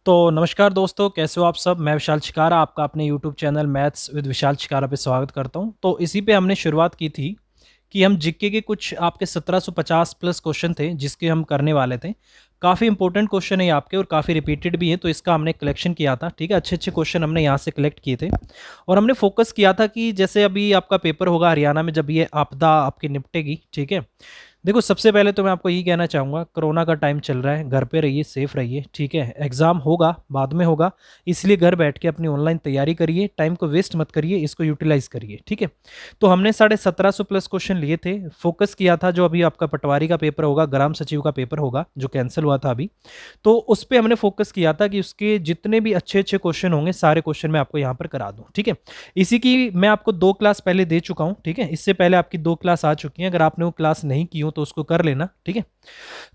तो नमस्कार दोस्तों, कैसे हो आप सब। मैं विशाल शिकारा आपका अपने यूट्यूब चैनल मैथ्स विद विशाल शिकारा पे स्वागत करता हूं। तो इसी पे हमने शुरुआत की थी कि हम जीके के कुछ आपके 1750 प्लस क्वेश्चन थे जिसके हम करने वाले थे। काफ़ी इंपॉर्टेंट क्वेश्चन है आपके और काफ़ी रिपीटेड भी है, तो इसका हमने कलेक्शन किया था। ठीक है, अच्छे अच्छे क्वेश्चन हमने यहाँ से कलेक्ट किए थे और हमने फोकस किया था कि जैसे अभी आपका पेपर होगा हरियाणा में, जब ये आपदा आपकी निपटेगी। ठीक है, देखो सबसे पहले तो मैं आपको यही कहना चाहूँगा, कोरोना का टाइम चल रहा है, घर पे रहिए, सेफ रहिए। ठीक है, एग्ज़ाम होगा बाद में होगा, इसलिए घर बैठ के अपनी ऑनलाइन तैयारी करिए, टाइम को वेस्ट मत करिए, इसको यूटिलाइज करिए। ठीक है, तो हमने 1750 प्लस क्वेश्चन लिए थे, फोकस किया था जो अभी आपका पटवारी का पेपर होगा, ग्राम सचिव का पेपर होगा जो कैंसिल हुआ था अभी, तो उस पर हमने फोकस किया था कि उसके जितने भी अच्छे अच्छे क्वेश्चन होंगे सारे क्वेश्चन मैं आपको यहाँ पर करा दूँ। ठीक है, इसी की मैं आपको 2 क्लास पहले दे चुका हूँ। ठीक है, इससे पहले आपकी 2 क्लास आ चुकी हैं, अगर आपने वो क्लास नहीं की हो तो उसको कर लेना। ठीक है,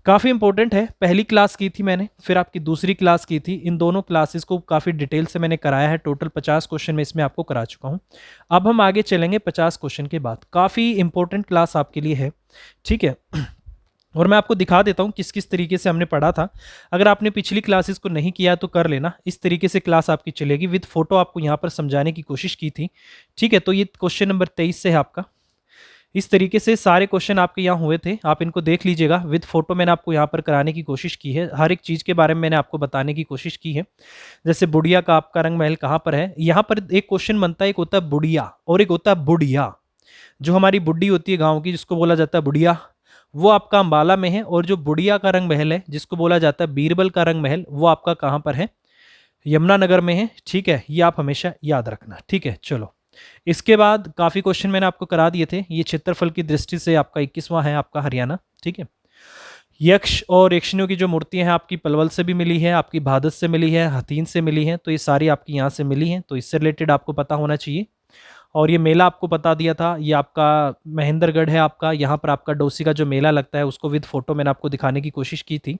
काफ़ी इंपॉर्टेंट है। पहली क्लास की थी मैंने, फिर आपकी दूसरी क्लास की थी, इन दोनों क्लासेस को काफ़ी डिटेल से मैंने कराया है। टोटल 50 क्वेश्चन मैं इसमें आपको करा चुका हूँ। अब हम आगे चलेंगे 50 क्वेश्चन के बाद। काफ़ी इंपॉर्टेंट क्लास आपके लिए है। ठीक है, और मैं आपको दिखा देता हूँ किस किस तरीके से हमने पढ़ा था। अगर आपने पिछली क्लासेस को नहीं किया तो कर लेना, इस तरीके से क्लास आपकी चलेगी। विद फोटो आपको यहाँ पर समझाने की कोशिश की थी। ठीक है, तो ये क्वेश्चन नंबर 23 से है आपका। इस तरीके से सारे क्वेश्चन आपके यहाँ हुए थे, आप इनको देख लीजिएगा। विद फोटो मैंने आपको यहाँ पर कराने की कोशिश की है, हर एक चीज़ के बारे में मैंने आपको बताने की कोशिश की है। जैसे बुढ़िया का आपका रंग महल कहाँ पर है, यहाँ पर एक क्वेश्चन बनता है, एक होता है बुढ़िया और एक होता है बुढ़िया। जो हमारी बुढ़ी होती है गाँव की, जिसको बोला जाता है बुढ़िया, वो आपका अंबाला में है। और जो बुढ़िया का रंग महल है, जिसको बोला जाता है बीरबल का रंग महल, वो आपका कहाँ पर है, यमुनानगर में है। ठीक है, ये आप हमेशा याद रखना। ठीक है, चलो इसके बाद काफ़ी क्वेश्चन मैंने आपको करा दिए थे। ये क्षेत्रफल की दृष्टि से आपका 21वां है आपका हरियाणा। ठीक है, यक्ष और यक्षिणियों की जो मूर्तियां हैं आपकी पलवल से भी मिली है, आपकी भादस से मिली है, हथीन से मिली है, तो ये सारी आपकी यहाँ से मिली हैं, तो इससे रिलेटेड आपको पता होना चाहिए। और ये मेला आपको बता दिया था, ये आपका महेंद्रगढ़ है आपका, यहाँ पर आपका डोसी का जो मेला लगता है उसको विद फोटो मैंने आपको दिखाने की कोशिश की थी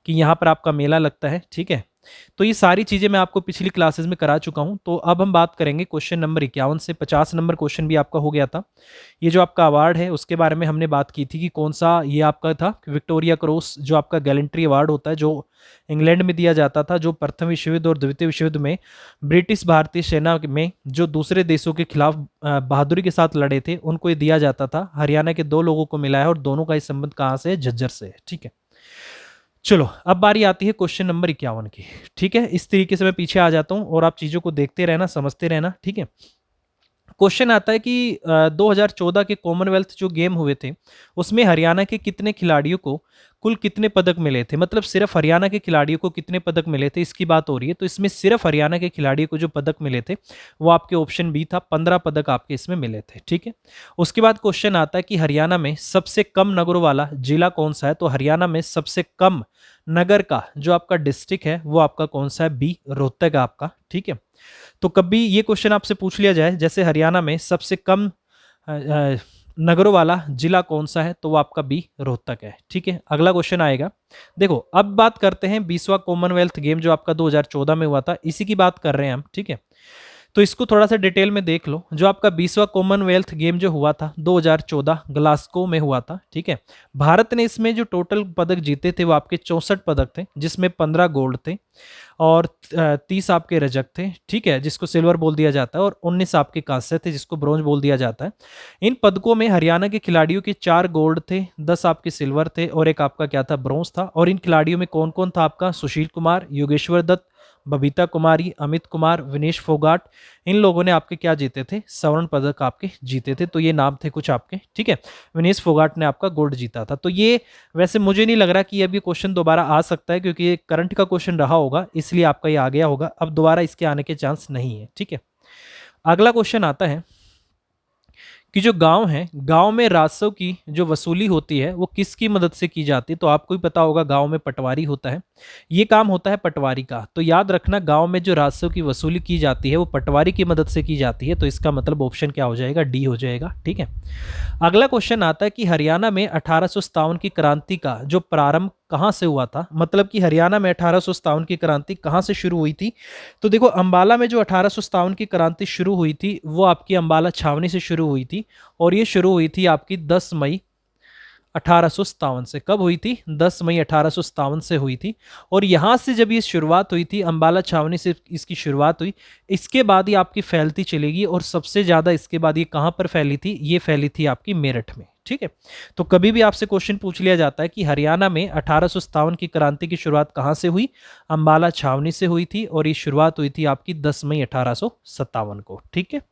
कि यहाँ पर आपका मेला लगता है। ठीक है, तो ये सारी चीज़ें मैं आपको पिछली क्लासेस में करा चुका हूँ। तो अब हम बात करेंगे क्वेश्चन नंबर 51 से। 50 नंबर क्वेश्चन भी आपका हो गया था। ये जो आपका अवार्ड है उसके बारे में हमने बात की थी कि कौन सा ये आपका था, विक्टोरिया क्रॉस, जो आपका गैलेंट्री अवार्ड होता है, जो इंग्लैंड में दिया जाता था, जो प्रथम विश्व युद्ध और द्वितीय विश्व युद्ध में ब्रिटिश भारतीय सेना में जो दूसरे देशों के खिलाफ बहादुरी के साथ लड़े थे, उनको ये दिया जाता था। हरियाणा के 2 लोगों को मिला है और दोनों का इस संबंध कहाँ से है, झज्जर से है। ठीक है, चलो अब बारी आती है क्वेश्चन नंबर 51 की। ठीक है, इस तरीके से मैं पीछे आ जाता हूं और आप चीजों को देखते रहना, समझते रहना। ठीक है, क्वेश्चन आता है कि 2014 के कॉमनवेल्थ जो गेम हुए थे उसमें हरियाणा के कितने खिलाड़ियों को कुल कितने पदक मिले थे, मतलब सिर्फ हरियाणा के खिलाड़ियों को कितने पदक मिले थे, इसकी बात हो रही है। तो इसमें सिर्फ हरियाणा के खिलाड़ियों को जो पदक मिले थे वो आपके ऑप्शन बी था, 15 पदक आपके इसमें मिले थे। ठीक है, उसके बाद क्वेश्चन आता है कि हरियाणा में सबसे कम नगरों वाला जिला कौन सा है। तो हरियाणा में सबसे कम नगर का जो आपका डिस्ट्रिक्ट है वो आपका कौन सा है, बी रोहतक है आपका। ठीक है, तो कभी ये क्वेश्चन आपसे पूछ लिया जाए जैसे हरियाणा में सबसे कम नगरों वाला जिला कौन सा है, तो वो आपका बी रोहतक है। ठीक है, अगला क्वेश्चन आएगा। देखो अब बात करते हैं 20वां कॉमनवेल्थ गेम जो आपका 2014 में हुआ था, इसी की बात कर रहे हैं हम। ठीक है, तो इसको थोड़ा सा डिटेल में देख लो। जो आपका 20वां कॉमनवेल्थ गेम जो हुआ था 2014 ग्लासगो में हुआ था। ठीक है, भारत ने इसमें जो टोटल पदक जीते थे वो आपके 64 पदक थे, जिसमें 15 गोल्ड थे और 30 आपके रजक थे। ठीक है, जिसको सिल्वर बोल दिया जाता है, और 19 आपके कांस्य थे जिसको ब्रोंज बोल दिया जाता है। इन पदकों में हरियाणा के खिलाड़ियों के 4 गोल्ड थे, 10 आपके सिल्वर थे और एक आपका क्या था, ब्रोंज था। और इन खिलाड़ियों में कौन कौन था आपका, सुशील कुमार, योगेश्वर दत्त, बबीता कुमारी, अमित कुमार, विनेश फोगाट, इन लोगों ने आपके क्या जीते थे, स्वर्ण पदक आपके जीते थे। तो ये नाम थे कुछ आपके। ठीक है, विनेश फोगाट ने आपका गोल्ड जीता था। तो ये वैसे मुझे नहीं लग रहा कि अभी क्वेश्चन दोबारा आ सकता है, क्योंकि ये करंट का क्वेश्चन रहा होगा इसलिए आपका ये आ गया होगा, अब दोबारा इसके आने के चांस नहीं है। ठीक है, अगला क्वेश्चन आता है कि जो गांव है, गांव में राजस्व की जो वसूली होती है वो किसकी मदद से की जाती है। तो आपको ही पता होगा गांव में पटवारी होता है, ये काम होता है पटवारी का। तो याद रखना गांव में जो राजस्व की वसूली की जाती है वो पटवारी की मदद से की जाती है। तो इसका मतलब ऑप्शन क्या हो जाएगा, डी हो जाएगा। ठीक है, अगला क्वेश्चन आता है कि हरियाणा में 1857 की क्रांति का जो प्रारंभ कहाँ से हुआ था, मतलब कि हरियाणा में 1857 की क्रांति कहाँ से शुरू हुई थी। तो देखो अंबाला में जो 1857 की क्रांति शुरू हुई थी वो आपकी अंबाला छावनी से शुरू हुई थी, और ये शुरू हुई थी आपकी 10 मई 1857 से। कब हुई थी? 10 मई 1857 से हुई थी। और यहाँ से जब ये शुरुआत हुई थी, अंबाला छावनी से इसकी शुरुआत हुई, इसके बाद ही आपकी फैलती चलेगी। और सबसे ज़्यादा इसके बाद ये कहाँ पर फैली थी? ये फैली थी आपकी मेरठ में। ठीक है, तो कभी भी आपसे क्वेश्चन पूछ लिया जाता है कि हरियाणा में 1857 की क्रांति की शुरुआत कहाँ से हुई? अंबाला छावनी से हुई थी, और ये शुरुआत हुई थी आपकी 10 मई 1857 को। ठीक है,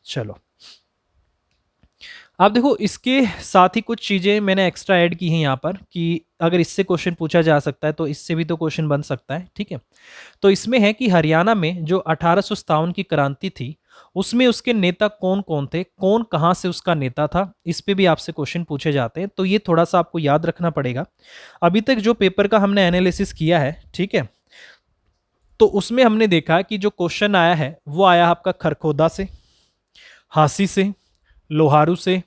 चलो आप देखो, इसके साथ ही कुछ चीज़ें मैंने एक्स्ट्रा ऐड की हैं यहाँ पर कि अगर इससे क्वेश्चन पूछा जा सकता है तो इससे भी तो क्वेश्चन बन सकता है। ठीक है, तो इसमें है कि हरियाणा में जो 1857 की क्रांति थी, उसमें उसके नेता कौन कौन थे, कौन कहाँ से उसका नेता था, इस पे भी आपसे क्वेश्चन पूछे जाते हैं। तो ये थोड़ा सा आपको याद रखना पड़ेगा। अभी तक जो पेपर का हमने एनालिसिस किया है, ठीक है, तो उसमें हमने देखा कि जो क्वेश्चन आया है वो आया आपका खरखोदा से, हांसी से, लोहारू से,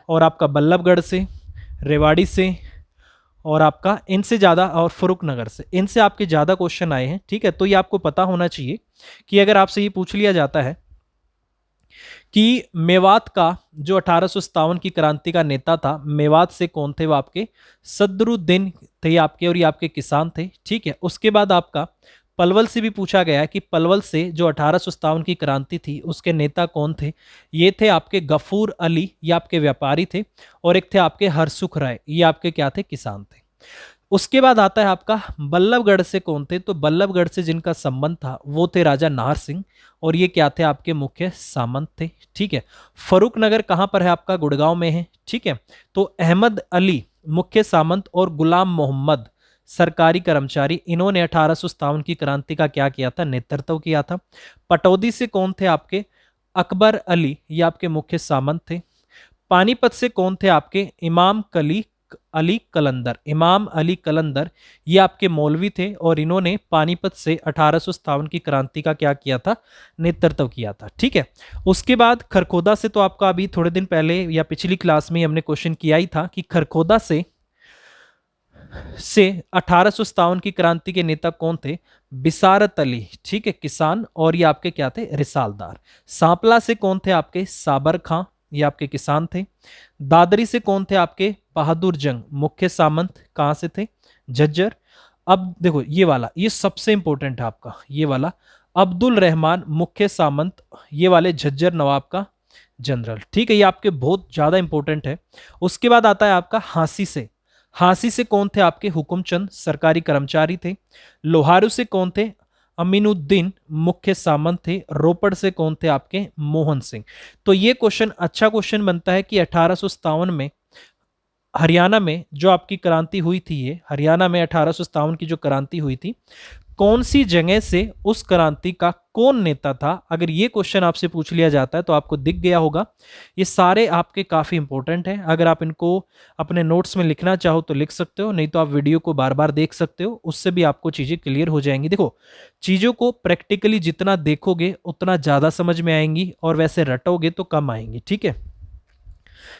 और आपका बल्लभगढ़ से, रेवाड़ी से, और आपका इनसे ज़्यादा, और फरुखनगर से, इनसे आपके ज़्यादा क्वेश्चन आए हैं। ठीक है, तो ये आपको पता होना चाहिए कि अगर आपसे ये पूछ लिया जाता है कि मेवात का जो 1857 की क्रांति का नेता था, मेवात से कौन थे? वो आपके सदरुद्दीन थे आपके, और ये आपके किसान थे। ठीक है, उसके बाद आपका पलवल से भी पूछा गया है कि पलवल से जो 1857 की क्रांति थी उसके नेता कौन थे? ये थे आपके गफूर अली, ये आपके व्यापारी थे, और एक थे आपके हरसुख राय, ये आपके क्या थे? किसान थे। उसके बाद आता है आपका बल्लभगढ़ से कौन थे? तो बल्लभगढ़ से जिनका संबंध था वो थे राजा नाहर सिंह, और ये क्या थे? आपके मुख्य सामंत थे। ठीक है, फरुखनगर कहाँ पर है? आपका गुड़गांव में है। ठीक है, तो अहमद अली मुख्य सामंत और गुलाम मोहम्मद सरकारी कर्मचारी, इन्होंने 1857 की क्रांति का क्या किया था? नेतृत्व किया था। पटौदी से कौन थे? आपके अकबर अली, ये आपके मुख्य सामंत थे। पानीपत से कौन थे? आपके इमाम अली कलंदर, इमाम अली कलंदर, ये आपके मौलवी थे, और इन्होंने पानीपत से 1857 की क्रांति का क्या किया था? नेतृत्व किया था। ठीक है, उसके बाद खरखोदा से तो आपका अभी थोड़े दिन पहले या पिछली क्लास में हमने क्वेश्चन किया ही था कि खरखोदा से 1857 की क्रांति के नेता कौन थे? बिसारत अली, ठीक है, किसान, और ये आपके क्या थे? रिसालदार। सांपला से कौन थे? आपके साबर खां, ये आपके किसान थे। दादरी से कौन थे? आपके बहादुर जंग, मुख्य सामंत, कहां से थे? झज्जर। अब देखो ये वाला, ये सबसे इंपॉर्टेंट है आपका, ये वाला अब्दुल रहमान, मुख्य सामंत, ये वाले झज्जर नवाब का जनरल। ठीक है, ये आपके बहुत ज्यादा इंपॉर्टेंट है। उसके बाद आता है आपका हांसी से, हांसी से कौन थे? आपके हुकुमचंद, सरकारी कर्मचारी थे। लोहारू से कौन थे? अमीनुद्दीन, मुख्य सामंत थे। रोपड़ से कौन थे? आपके मोहन सिंह। तो ये क्वेश्चन अच्छा क्वेश्चन बनता है कि 1857 में हरियाणा में जो आपकी क्रांति हुई थी, ये हरियाणा में 1857 की जो क्रांति हुई थी, कौन सी जगह से उस क्रांति का कौन नेता था? अगर ये क्वेश्चन आपसे पूछ लिया जाता है तो आपको दिख गया होगा। ये सारे आपके काफी इंपॉर्टेंट हैं। अगर आप इनको अपने नोट्स में लिखना चाहो तो लिख सकते हो, नहीं तो आप वीडियो को बार बार देख सकते हो, उससे भी आपको चीजें क्लियर हो जाएंगी। देखो, चीजों को प्रैक्टिकली जितना देखोगे उतना ज्यादा समझ में आएंगी, और वैसे रटोगे तो कम आएंगी। ठीक है,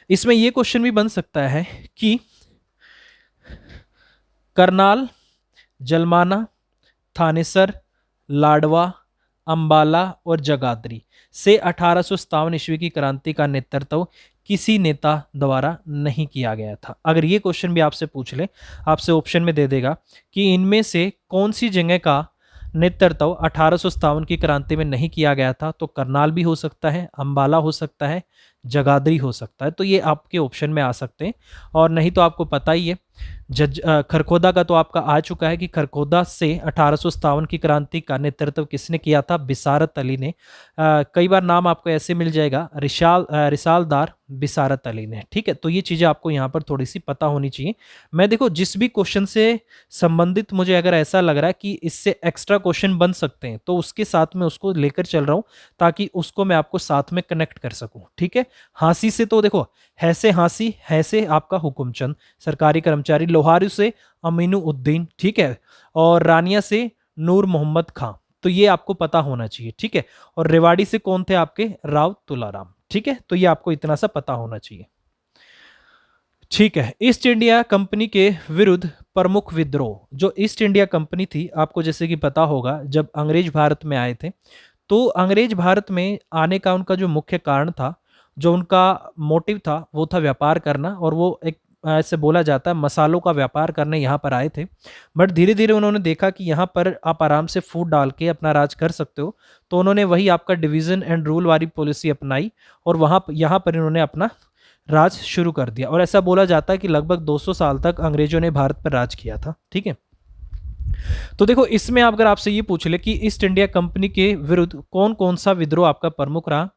इसमें यह क्वेश्चन भी बन सकता है कि करनाल, जलमाना, थानेसर, लाडवा, अंबाला और जगाधरी से 1857 ईस्वी की क्रांति का नेतृत्व किसी नेता द्वारा नहीं किया गया था। अगर ये क्वेश्चन भी आपसे पूछ ले, आपसे ऑप्शन में दे देगा कि इनमें से कौन सी जगह का नेतृत्व 1857 की क्रांति में नहीं किया गया था, तो करनाल भी हो सकता है, अंबाला हो सकता है, जगाधरी हो सकता है। तो ये आपके ऑप्शन में आ सकते हैं। और नहीं तो आपको पता ही है, खरखोदा का तो आपका आ चुका है कि खरखोदा से 1857 की क्रांति का नेतृत्व किसने किया था? बिसारत अली ने। कई बार नाम आपको ऐसे मिल जाएगा, रिसालदार बिसारत अली ने। ठीक है, तो ये चीज़ें आपको यहाँ पर थोड़ी सी पता होनी चाहिए। मैं देखो जिस भी क्वेश्चन से संबंधित मुझे अगर ऐसा लग रहा है कि इससे एक्स्ट्रा क्वेश्चन बन सकते हैं तो उसके साथ में उसको लेकर चल रहा हूँ, ताकि उसको मैं आपको साथ में कनेक्ट कर सकूँ। ठीक है, हांसी से तो देखो हैसे हांसी, हैसे आपका हुकुमचंद, सरकारी कर्मचारी। लोहारू से अमीनु उद्दीन, ठीक है, और रानिया से नूर मोहम्मद खां। तो ये आपको पता होना चाहिए। ठीक है, और रेवाड़ी से कौन थे? आपके राव तुलाराम। ठीक है, तो ये आपको इतना सा पता होना चाहिए। ठीक है, ईस्ट इंडिया कंपनी के विरुद्ध प्रमुख विद्रोह। जो ईस्ट इंडिया कंपनी थी, आपको जैसे कि पता होगा, जब अंग्रेज भारत में आए थे, तो अंग्रेज भारत में आने का उनका जो मुख्य कारण था, जो उनका मोटिव था, वो था व्यापार करना। और वो एक ऐसे बोला जाता है मसालों का व्यापार करने यहाँ पर आए थे। बट धीरे धीरे उन्होंने देखा कि यहाँ पर आप आराम से फूट डाल के अपना राज कर सकते हो, तो उन्होंने वही आपका डिवीजन एंड रूल वाली पॉलिसी अपनाई और वहाँ यहाँ पर इन्होंने अपना राज शुरू कर दिया। और ऐसा बोला जाता है कि लगभग 200 साल तक अंग्रेजों ने भारत पर राज किया था। ठीक है, तो देखो इसमें अगर आपसे ये पूछ ले कि ईस्ट इंडिया कंपनी के विरुद्ध कौन कौन सा विद्रोह आपका प्रमुख रहा।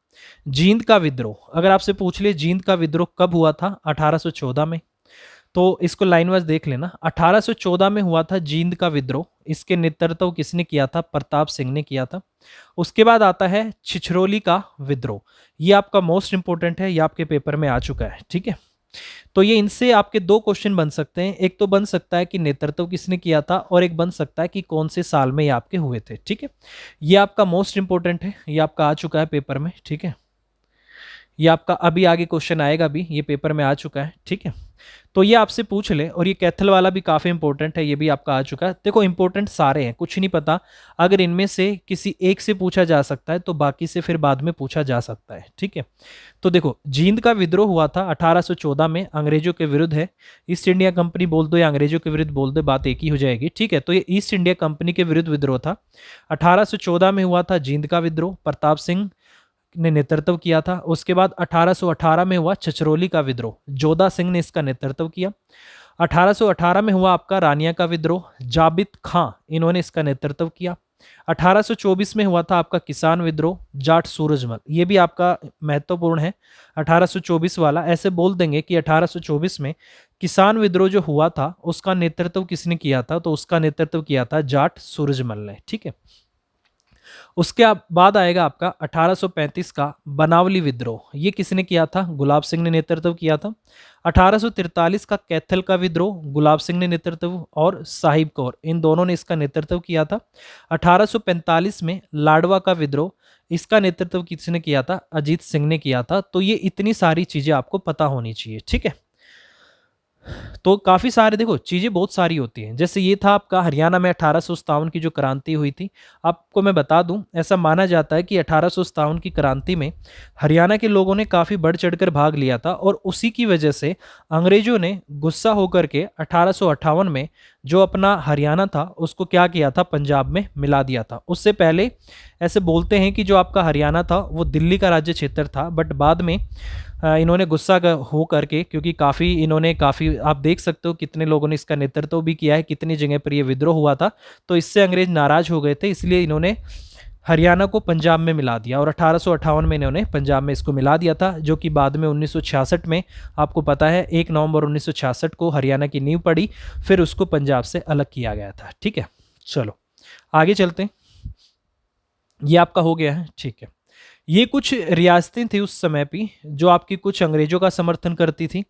जींद का विद्रोह, अगर आपसे पूछ ले जींद का विद्रोह कब हुआ था, 1814 में। तो इसको लाइन वाइज देख लेना, 1814 में हुआ था जींद का विद्रोह। इसके नेतृत्व किसने किया था, प्रताप सिंह ने किया था। उसके बाद आता है छिछरोली का विद्रोह, ये आपका मोस्ट इंपोर्टेंट है, ये आपके पेपर में आ चुका है। ठीक है, तो ये इनसे आपके दो क्वेश्चन बन सकते हैं, एक तो बन सकता है कि नेतृत्व किसने किया था और एक बन सकता है कि कौन से साल में ये आपके हुए थे। ठीक है, ये आपका मोस्ट इंपोर्टेंट है, ये आपका आ चुका है पेपर में। ठीक है, ये आपका अभी आगे क्वेश्चन आएगा भी, ये पेपर में आ चुका है। ठीक है, तो ये आपसे पूछ ले। और ये कैथल वाला भी काफ़ी इंपॉर्टेंट है, ये भी आपका आ चुका है। देखो इंपॉर्टेंट सारे हैं, कुछ नहीं पता, अगर इनमें से किसी एक से पूछा जा सकता है तो बाकी से फिर बाद में पूछा जा सकता है। ठीक है, तो देखो जींद का विद्रोह हुआ था 1814 में, अंग्रेजों के विरुद्ध है। ईस्ट इंडिया कंपनी बोल दो या अंग्रेजों के विरुद्ध बोल दो, बात एक ही हो जाएगी। ठीक है, तो ये ईस्ट इंडिया कंपनी के विरुद्ध विद्रोह था। 1814 में हुआ था जींद का विद्रोह, प्रताप सिंह ने नेतृत्व किया था। उसके बाद 1818 में हुआ छछरौली का विद्रोह, जोधा सिंह ने इसका नेतृत्व किया। 1818 में हुआ आपका रानिया का विद्रोह, जाबित खां इन्होंने इसका नेतृत्व किया। 1824 में हुआ था आपका किसान विद्रोह, जाट सूरजमल, ये भी आपका महत्वपूर्ण है 1824 वाला। ऐसे बोल देंगे कि 1824 में किसान विद्रोह जो हुआ था उसका नेतृत्व किसने किया था, तो उसका नेतृत्व किया था जाट सूरजमल ने। ठीक है, उसके बाद आएगा आपका 1835 का बनावली विद्रोह, ये किसने किया था, गुलाब सिंह ने नेतृत्व किया था। 1843 का कैथल का विद्रोह, गुलाब सिंह ने नेतृत्व और साहिब कौर, इन दोनों ने इसका नेतृत्व किया था। 1845 में लाडवा का विद्रोह, इसका नेतृत्व किसने किया था, अजीत सिंह ने किया था। तो ये इतनी सारी चीजें आपको पता होनी चाहिए। ठीक है, तो काफी सारे देखो चीजें बहुत सारी होती हैं। जैसे ये था आपका हरियाणा में 1857 की जो क्रांति हुई थी। आपको मैं बता दूं, ऐसा माना जाता है कि 1857 की क्रांति में हरियाणा के लोगों ने काफी बढ़ चढ़कर भाग लिया था और उसी की वजह से अंग्रेजों ने गुस्सा होकर के 1858 में जो अपना हरियाणा था उसको क्या किया था, पंजाब में मिला दिया था। उससे पहले ऐसे बोलते हैं कि जो आपका हरियाणा था वो दिल्ली का राज्य क्षेत्र था, बट बाद में इन्होंने गुस्सा हो करके, क्योंकि काफ़ी आप देख सकते हो कितने लोगों ने इसका नेतृत्व भी किया है, कितनी जगह पर ये विद्रोह हुआ था, तो इससे अंग्रेज नाराज हो गए थे, इसलिए इन्होंने हरियाणा को पंजाब में मिला दिया और 1858 में इन्होंने पंजाब में इसको मिला दिया था, जो कि बाद में 1966 में आपको पता है 1 नवंबर 1966 को हरियाणा की नींव पड़ी, फिर उसको पंजाब से अलग किया गया था। ठीक है, चलो आगे चलते हैं, ये आपका हो गया है। ठीक है, ये कुछ रियासतें थी उस समय पे जो आपकी कुछ अंग्रेजों का समर्थन करती थी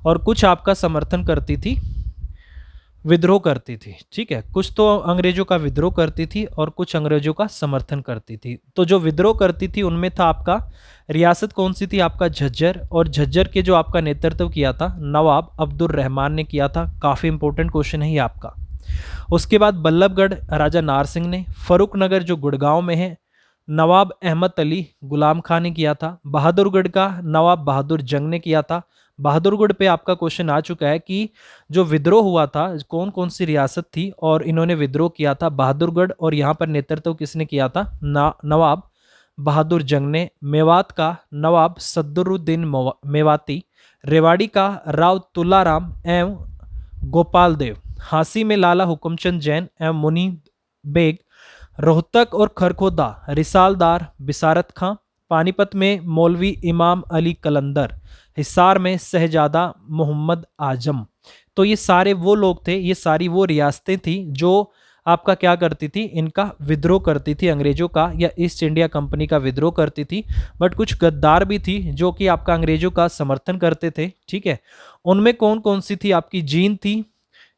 और कुछ आपका समर्थन करती थी, विद्रोह करती थी। ठीक है, कुछ तो अंग्रेजों का विद्रोह करती थी और कुछ अंग्रेजों का समर्थन करती थी। तो जो विद्रोह करती थी उनमें था आपका रियासत कौन सी थी, आपका झज्जर, और झज्जर के जो आपका नेतृत्व किया था नवाब अब्दुल रहमान ने किया था। काफ़ी इंपॉर्टेंट क्वेश्चन है ये आपका। उसके बाद बल्लभगढ़ राजा नार सिंह ने, फरुखनगर जो गुड़गांव में है नवाब अहमद अली गुलाम खां ने किया था। बहादुरगढ़ का नवाब बहादुर जंग ने किया था। बहादुरगढ़ पे आपका क्वेश्चन आ चुका है कि जो विद्रोह हुआ था कौन कौन सी रियासत थी और इन्होंने विद्रोह किया था, बहादुरगढ़, और यहाँ पर नेतृत्व किसने किया था, नवाब बहादुर जंग ने। मेवात का नवाब सद्दुरुद्दीन मेवाती, रेवाड़ी का राव तुलाराम एवं गोपाल देव, हांसी में लाला हुकुमचंद जैन एवं मुनी बेग, रोहतक और खरखोदा रिसालदार बिसारत खां, पानीपत में मौलवी इमाम अली कलंदर, हिसार में शहजादा मोहम्मद आजम। तो ये सारे वो लोग थे, ये सारी वो रियासतें थी जो आपका क्या करती थी, इनका विद्रोह करती थी, अंग्रेजों का या ईस्ट इंडिया कंपनी का विद्रोह करती थी। बट कुछ गद्दार भी थी जो कि आपका अंग्रेजों का समर्थन करते थे। ठीक है, उनमें कौन कौन सी थी, आपकी जींद थी।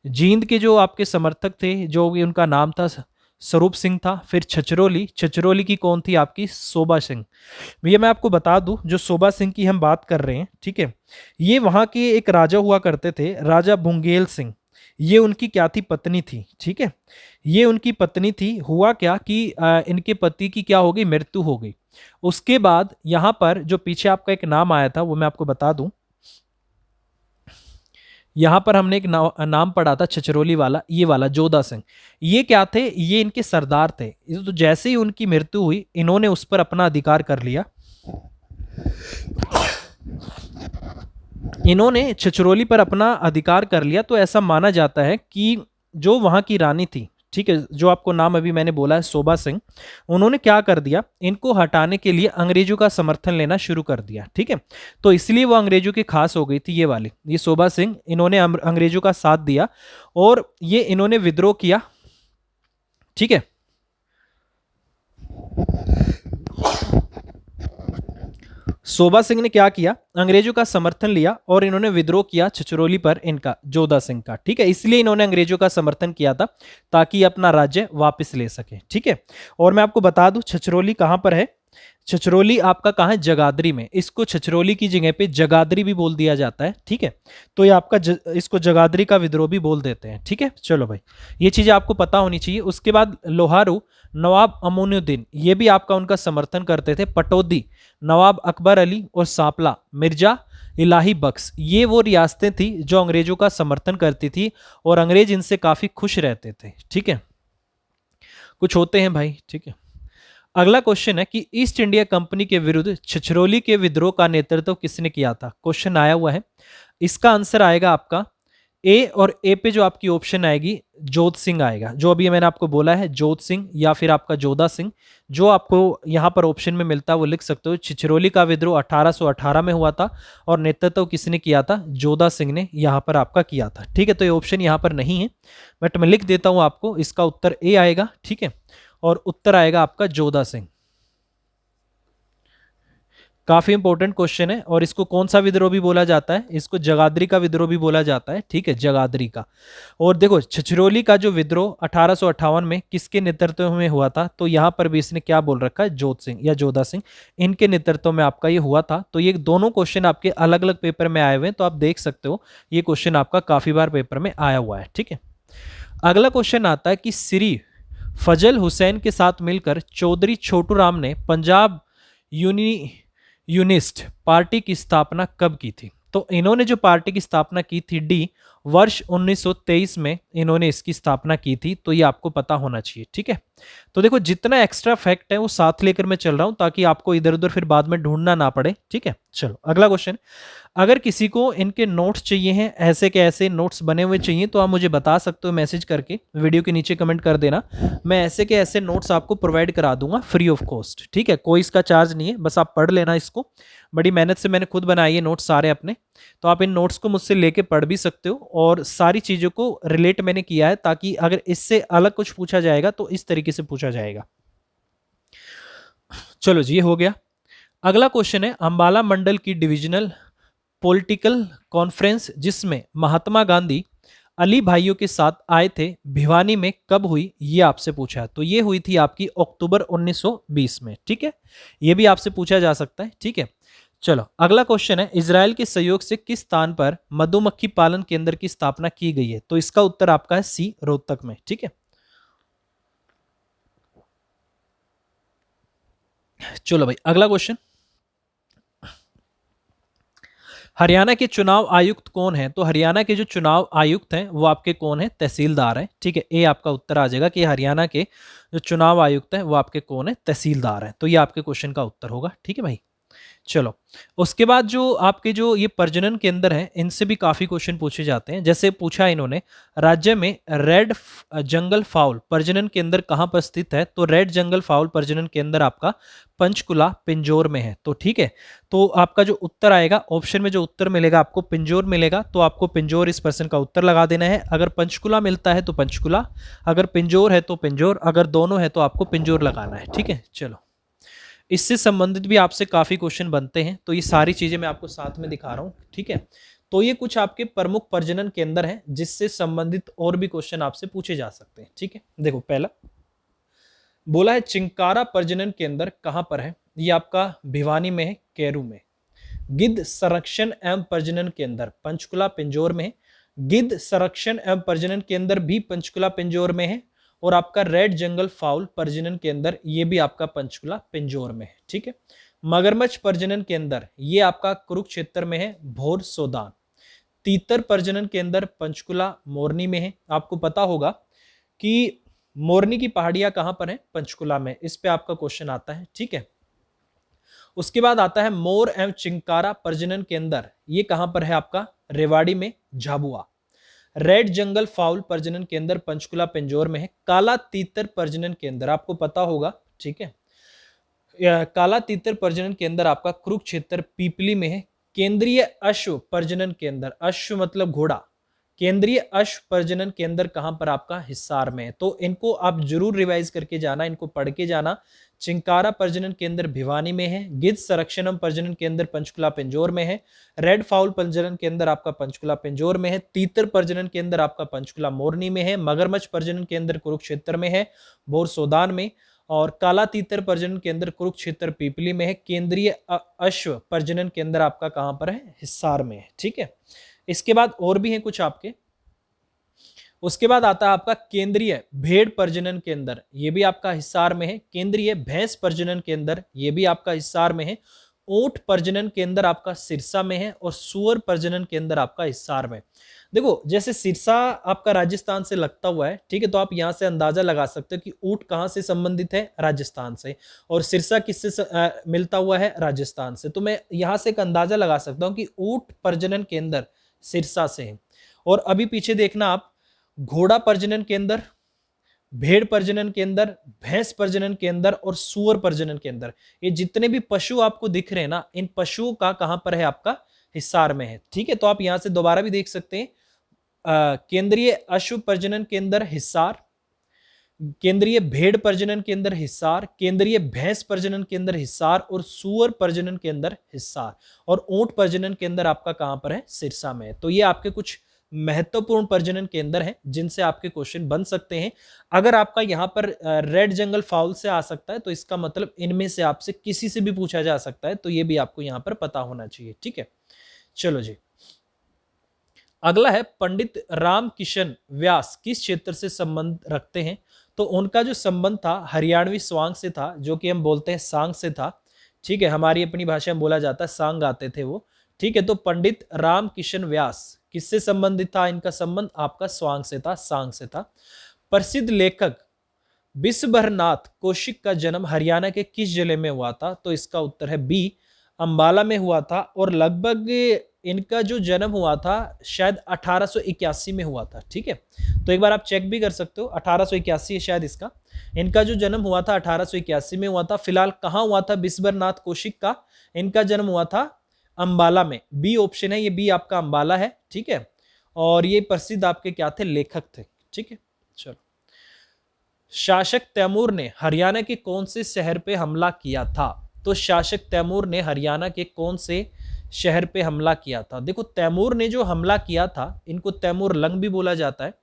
जींद के जो आपके समर्थक थे जो भी उनका नाम था स्वरूप सिंह था। फिर छछरौली की कौन थी, आपकी सोबा सिंह। ये मैं आपको बता दूं, जो सोबा सिंह की हम बात कर रहे हैं, ठीक है, ये वहां के एक राजा हुआ करते थे, राजा बुंगेल सिंह। ये उनकी क्या थी, पत्नी थी। ठीक है, ये उनकी पत्नी थी। हुआ क्या कि इनके पति की क्या हो गई, मृत्यु हो गई। उसके बाद यहां पर जो पीछे आपका एक नाम आया था वो मैं आपको बता दूं, यहाँ पर हमने एक नाम पढ़ा था छछरौली वाला, ये वाला जोधा सिंह। ये क्या थे, ये इनके सरदार थे। तो जैसे ही उनकी मृत्यु हुई, इन्होंने उस पर अपना अधिकार कर लिया। इन्होंने छछरौली पर अपना अधिकार कर लिया। तो ऐसा माना जाता है कि जो वहां की रानी थी, ठीक है, जो आपको नाम अभी मैंने बोला है शोभा सिंह, उन्होंने क्या कर दिया, इनको हटाने के लिए अंग्रेजों का समर्थन लेना शुरू कर दिया। ठीक है, तो इसलिए वो अंग्रेजों की खास हो गई थी, ये वाली, ये शोभा सिंह। इन्होंने अंग्रेजों का साथ दिया और ये इन्होंने विद्रोह किया। ठीक है, शोभा सिंह ने क्या किया, अंग्रेजों का समर्थन लिया और इन्होंने विद्रोह किया छछरौली पर, इनका जोधा सिंह का। ठीक है, इसलिए इन्होंने अंग्रेजों का समर्थन किया था ताकि अपना राज्य वापस ले सके। ठीक है, और मैं आपको बता दूं छछरौली कहां पर है। छछरौली आपका कहाँ है, जगाधरी में। इसको छछरौली की जगह पे जगाधरी भी बोल दिया जाता है। ठीक है, तो ये आपका इसको जगाधरी का विद्रोह भी बोल देते हैं। ठीक है, चलो भाई, ये चीजें आपको पता होनी चाहिए। उसके बाद लोहारू, नवाब अमोनुद्दीन, ये भी आपका उनका समर्थन करते थे। पटौदी, नवाब अकबर अली और सांपला मिर्जा इलाही बख्श, ये वो रियासतें थी जो अंग्रेजों का समर्थन करती थी और अंग्रेज इनसे काफी खुश रहते थे। ठीक है, कुछ होते हैं भाई। ठीक है, अगला क्वेश्चन है कि ईस्ट इंडिया कंपनी के विरुद्ध छछरौली के विद्रोह का नेतृत्व किसने किया था। क्वेश्चन आया हुआ है, इसका आंसर आएगा आपका ए, और ए पे जो आपकी ऑप्शन आएगी जोध सिंह आएगा। जो अभी मैंने आपको बोला है, जोध सिंह या फिर आपका जोधा सिंह, जो आपको यहाँ पर ऑप्शन में मिलता है वो लिख सकते हो। छछरौली का विद्रोह 1818 में हुआ था और नेतृत्व किसने किया था, जोधा सिंह ने यहाँ पर आपका किया था। ठीक है, तो ये ऑप्शन यहाँ पर नहीं है, बट मैं लिख देता हूँ आपको, इसका उत्तर ए आएगा। ठीक है, और उत्तर आएगा आपका जोधा सिंह। काफी इंपॉर्टेंट क्वेश्चन है। और इसको कौन सा विद्रोह भी बोला जाता है, इसको जगाधरी का विद्रोह भी बोला जाता है। ठीक है, जगाधरी का। और देखो छछरौली का जो विद्रोह 1858 में किसके नेतृत्व में हुआ था, तो यहां पर भी इसने क्या बोल रखा है, जोध सिंह या जोधा सिंह, इनके नेतृत्व में आपका ये हुआ था। तो ये दोनों क्वेश्चन आपके अलग अलग पेपर में आए हुए हैं, तो आप देख सकते हो ये क्वेश्चन आपका काफी बार पेपर में आया हुआ है। ठीक है, अगला क्वेश्चन आता है कि श्री फजल हुसैन के साथ मिलकर चौधरी छोटू राम ने पंजाब यूनिस्ट पार्टी की स्थापना कब की थी। तो इन्होंने जो पार्टी की स्थापना की थी, डी, वर्ष 1923 में इन्होंने इसकी स्थापना की थी। तो ये आपको पता होना चाहिए। ठीक है, तो देखो जितना एक्स्ट्रा फैक्ट है वो साथ लेकर मैं चल रहा हूं ताकि आपको इधर उधर फिर बाद में ढूंढना ना पड़े। ठीक है, चलो अगला क्वेश्चन, अगर किसी को इनके नोट्स चाहिए हैं, ऐसे के ऐसे नोट्स बने हुए चाहिए, तो आप मुझे बता सकते हो मैसेज करके, वीडियो के नीचे कमेंट कर देना। मैं ऐसे के ऐसे नोट्स आपको प्रोवाइड करा दूंगा फ्री ऑफ कॉस्ट। ठीक है, कोई इसका चार्ज नहीं है, बस आप पढ़ लेना इसको। बड़ी मेहनत से मैंने खुद बनाई है नोट्स सारे अपने, तो आप इन नोट्स को मुझसे लेके पढ़ भी सकते हो। और सारी चीज़ों को रिलेट मैंने किया है ताकि अगर इससे अलग कुछ पूछा जाएगा तो इस तरीके से पूछा जाएगा। चलो जी, ये हो गया। अगला क्वेश्चन है, अंबाला मंडल की डिविजनल पॉलिटिकल कॉन्फ्रेंस जिसमें महात्मा गांधी अली भाइयों के साथ आए थे, भिवानी में कब हुई, ये आपसे पूछा है। तो ये हुई थी आपकी अक्टूबर 1920 में। ठीक है, ये भी आपसे पूछा जा सकता है। ठीक है, चलो अगला क्वेश्चन है, इजराइल के सहयोग से किस स्थान पर मधुमक्खी पालन केंद्र की स्थापना की गई है। तो इसका उत्तर आपका है सी, रोहतक में। ठीक है, चलो भाई अगला क्वेश्चन, हरियाणा के चुनाव आयुक्त कौन है। तो हरियाणा के जो चुनाव आयुक्त हैं वो आपके कौन है, तहसीलदार हैं। ठीक है, ए आपका उत्तर आ जाएगा कि हरियाणा के जो चुनाव आयुक्त हैं वो आपके कौन है, तहसीलदार हैं। तो ये आपके क्वेश्चन का उत्तर होगा। ठीक है भाई, चलो उसके बाद जो आपके जो ये प्रजनन केंद्र हैं, इनसे भी काफी क्वेश्चन पूछे जाते हैं। जैसे पूछा इन्होंने, राज्य में रेड जंगल फाउल प्रजनन केंद्र कहां पर स्थित है। तो रेड जंगल फाउल प्रजनन केंद्र आपका पंचकुला पिंजौर में है। तो ठीक है, तो आपका जो उत्तर आएगा, ऑप्शन में जो उत्तर मिलेगा आपको पिंजौर मिलेगा, तो आपको पिंजौर इस प्रश्न का उत्तर लगा देना है। अगर पंचकुला मिलता है तो पंचकुला, अगर पिंजौर है तो पिंजौर, अगर दोनों है तो आपको पिंजौर लगाना है। ठीक है, चलो इससे संबंधित भी आपसे काफी क्वेश्चन बनते हैं, तो ये सारी चीजें मैं आपको साथ में दिखा रहा हूं। ठीक है, तो ये कुछ आपके प्रमुख प्रजनन केंद्र हैं जिससे संबंधित और भी क्वेश्चन आपसे पूछे जा सकते हैं। ठीक है, देखो पहला बोला है चिंकारा प्रजनन केंद्र कहां पर है। ये आपका भिवानी में है, कैरू में। गिद्ध संरक्षण एवं प्रजनन केंद्र पंचकुला पिंजौर में है। गिद्ध संरक्षण एवं प्रजनन केंद्र भी पंचकुला पिंजौर में है। और आपका रेड जंगल फाउल प्रजनन केंद्र ये भी आपका पंचकुला पिंजौर में है। ठीक है, मगरमच्छ प्रजनन केंद्र ये आपका कुरुक्षेत्र में है, भोर सोदान। तीतर प्रजनन केंद्र पंचकुला मोरनी में है। आपको पता होगा कि मोरनी की पहाड़ियां कहां पर हैं? पंचकुला में। इस पे आपका क्वेश्चन आता है, ठीक है। उसके बाद आता है मोर एवं चिंकारा प्रजनन केंद्र, ये कहां पर है आपका? रेवाड़ी में, झाबुआ। रेड जंगल फाउल प्रजनन केंद्र पंचकुला पिंजौर में है। काला तीतर प्रजनन केंद्र आपको पता होगा, ठीक है। काला तीतर प्रजनन केंद्र आपका कुरुक्षेत्र पीपली में है। केंद्रीय अश्व प्रजनन केंद्र, अश्व मतलब घोड़ा, केंद्रीय अश्व प्रजनन केंद्र कहां पर आपका? हिसार में है। तो इनको आप जरूर रिवाइज करके जाना, इनको पढ़ के जाना। चिंकारा प्रजनन केंद्र भिवानी में है। गिद्ध संरक्षणम प्रजनन केंद्र पंचकुला पिंजौर में है। रेड फाउल प्रजनन केंद्र आपका पंचकुला पिंजौर में है। तीतर प्रजनन केंद्र आपका पंचकुला मोरनी में है। मगरमच्छ प्रजनन केंद्र कुरुक्षेत्र में है, बोरसोदान में। और काला तीतर प्रजनन केंद्र कुरुक्षेत्र पीपली में है। केंद्रीय अश्व प्रजनन केंद्र आपका कहां पर है? हिसार में है, ठीक है। इसके बाद और भी है कुछ आपके। उसके बाद आता है आपका केंद्रीय भेड़ प्रजनन केंद्र, ये भी आपका हिसार में है। केंद्रीय भैंस प्रजनन केंद्र, ये भी आपका हिसार में है। ऊंट प्रजनन केंद्र आपका सिरसा में है। और सुअर प्रजनन केंद्र आपका हिसार में। देखो, जैसे सिरसा आपका राजस्थान से लगता हुआ है, ठीक है, तो आप यहां से अंदाजा लगा सकते हो कि ऊंट कहां से संबंधित है? राजस्थान से। और सिरसा किससे मिलता हुआ है? राजस्थान से। तो मैं यहां से एक अंदाजा लगा सकता हूं कि ऊंट प्रजनन केंद्र सिरसा से है। और अभी पीछे देखना आप, घोड़ा प्रजनन केंद्र, भेड़ प्रजनन केंद्र, भैंस प्रजनन केंद्र और सुअर प्रजनन केंद्र, ये जितने भी पशु आपको दिख रहे हैं ना, इन पशुओं का कहां पर है? आपका हिसार में है, ठीक है। तो आप यहां से दोबारा भी देख सकते हैं, केंद्रीय अश्व प्रजनन केंद्र हिसार, केंद्रीय भेड़ प्रजनन केंद्र हिसार, केंद्रीय भैंस प्रजनन केंद्र हिसार और सुअर प्रजनन केंद्र हिसार। और ऊंट प्रजनन केंद्र आपका कहां पर है? सिरसा में है। तो ये आपके कुछ महत्वपूर्ण प्रजनन केंद्र हैं जिनसे आपके क्वेश्चन बन सकते हैं। अगर आपका यहां पर रेड जंगल फाउल से आ सकता है, तो इसका मतलब इनमें से आपसे किसी से भी पूछा जा सकता है। तो ये भी आपको यहां पर पता होना चाहिए, ठीक है। चलो जी, अगला है पंडित राम किशन व्यास किस क्षेत्र से संबंध रखते हैं? तो उनका जो संबंध था हरियाणवी स्वांग से था, जो कि हम बोलते हैं सांग से था, ठीक है। हमारी अपनी भाषा में बोला जाता है, सांग गाते थे वो, ठीक है। तो पंडित राम किशन व्यास किससे संबंधित था? इनका संबंध आपका स्वांग से था, सांग से था। प्रसिद्ध लेखक बिस्वभरनाथ कौशिक का जन्म हरियाणा के किस जिले में हुआ था? तो इसका उत्तर है बी, अंबाला में हुआ था। और लगभग इनका जो जन्म हुआ था शायद 1881 में हुआ था, ठीक है। तो एक बार आप चेक भी कर सकते हो, 1881 है शायद इसका। इनका जो जन्म हुआ था 1881 में हुआ था। फिलहाल कहाँ हुआ था बिस्वभरनाथ कौशिक का? इनका जन्म हुआ था अंबाला में। बी ऑप्शन है, ये बी आपका अंबाला है, ठीक है। और ये प्रसिद्ध आपके क्या थे? लेखक थे, ठीक है। चलो, शासक तैमूर ने हरियाणा के कौन से शहर पे हमला किया था? तो शासक तैमूर ने हरियाणा के कौन से शहर पे हमला किया था? देखो, तैमूर ने जो हमला किया था, इनको तैमूर लंग भी बोला जाता है।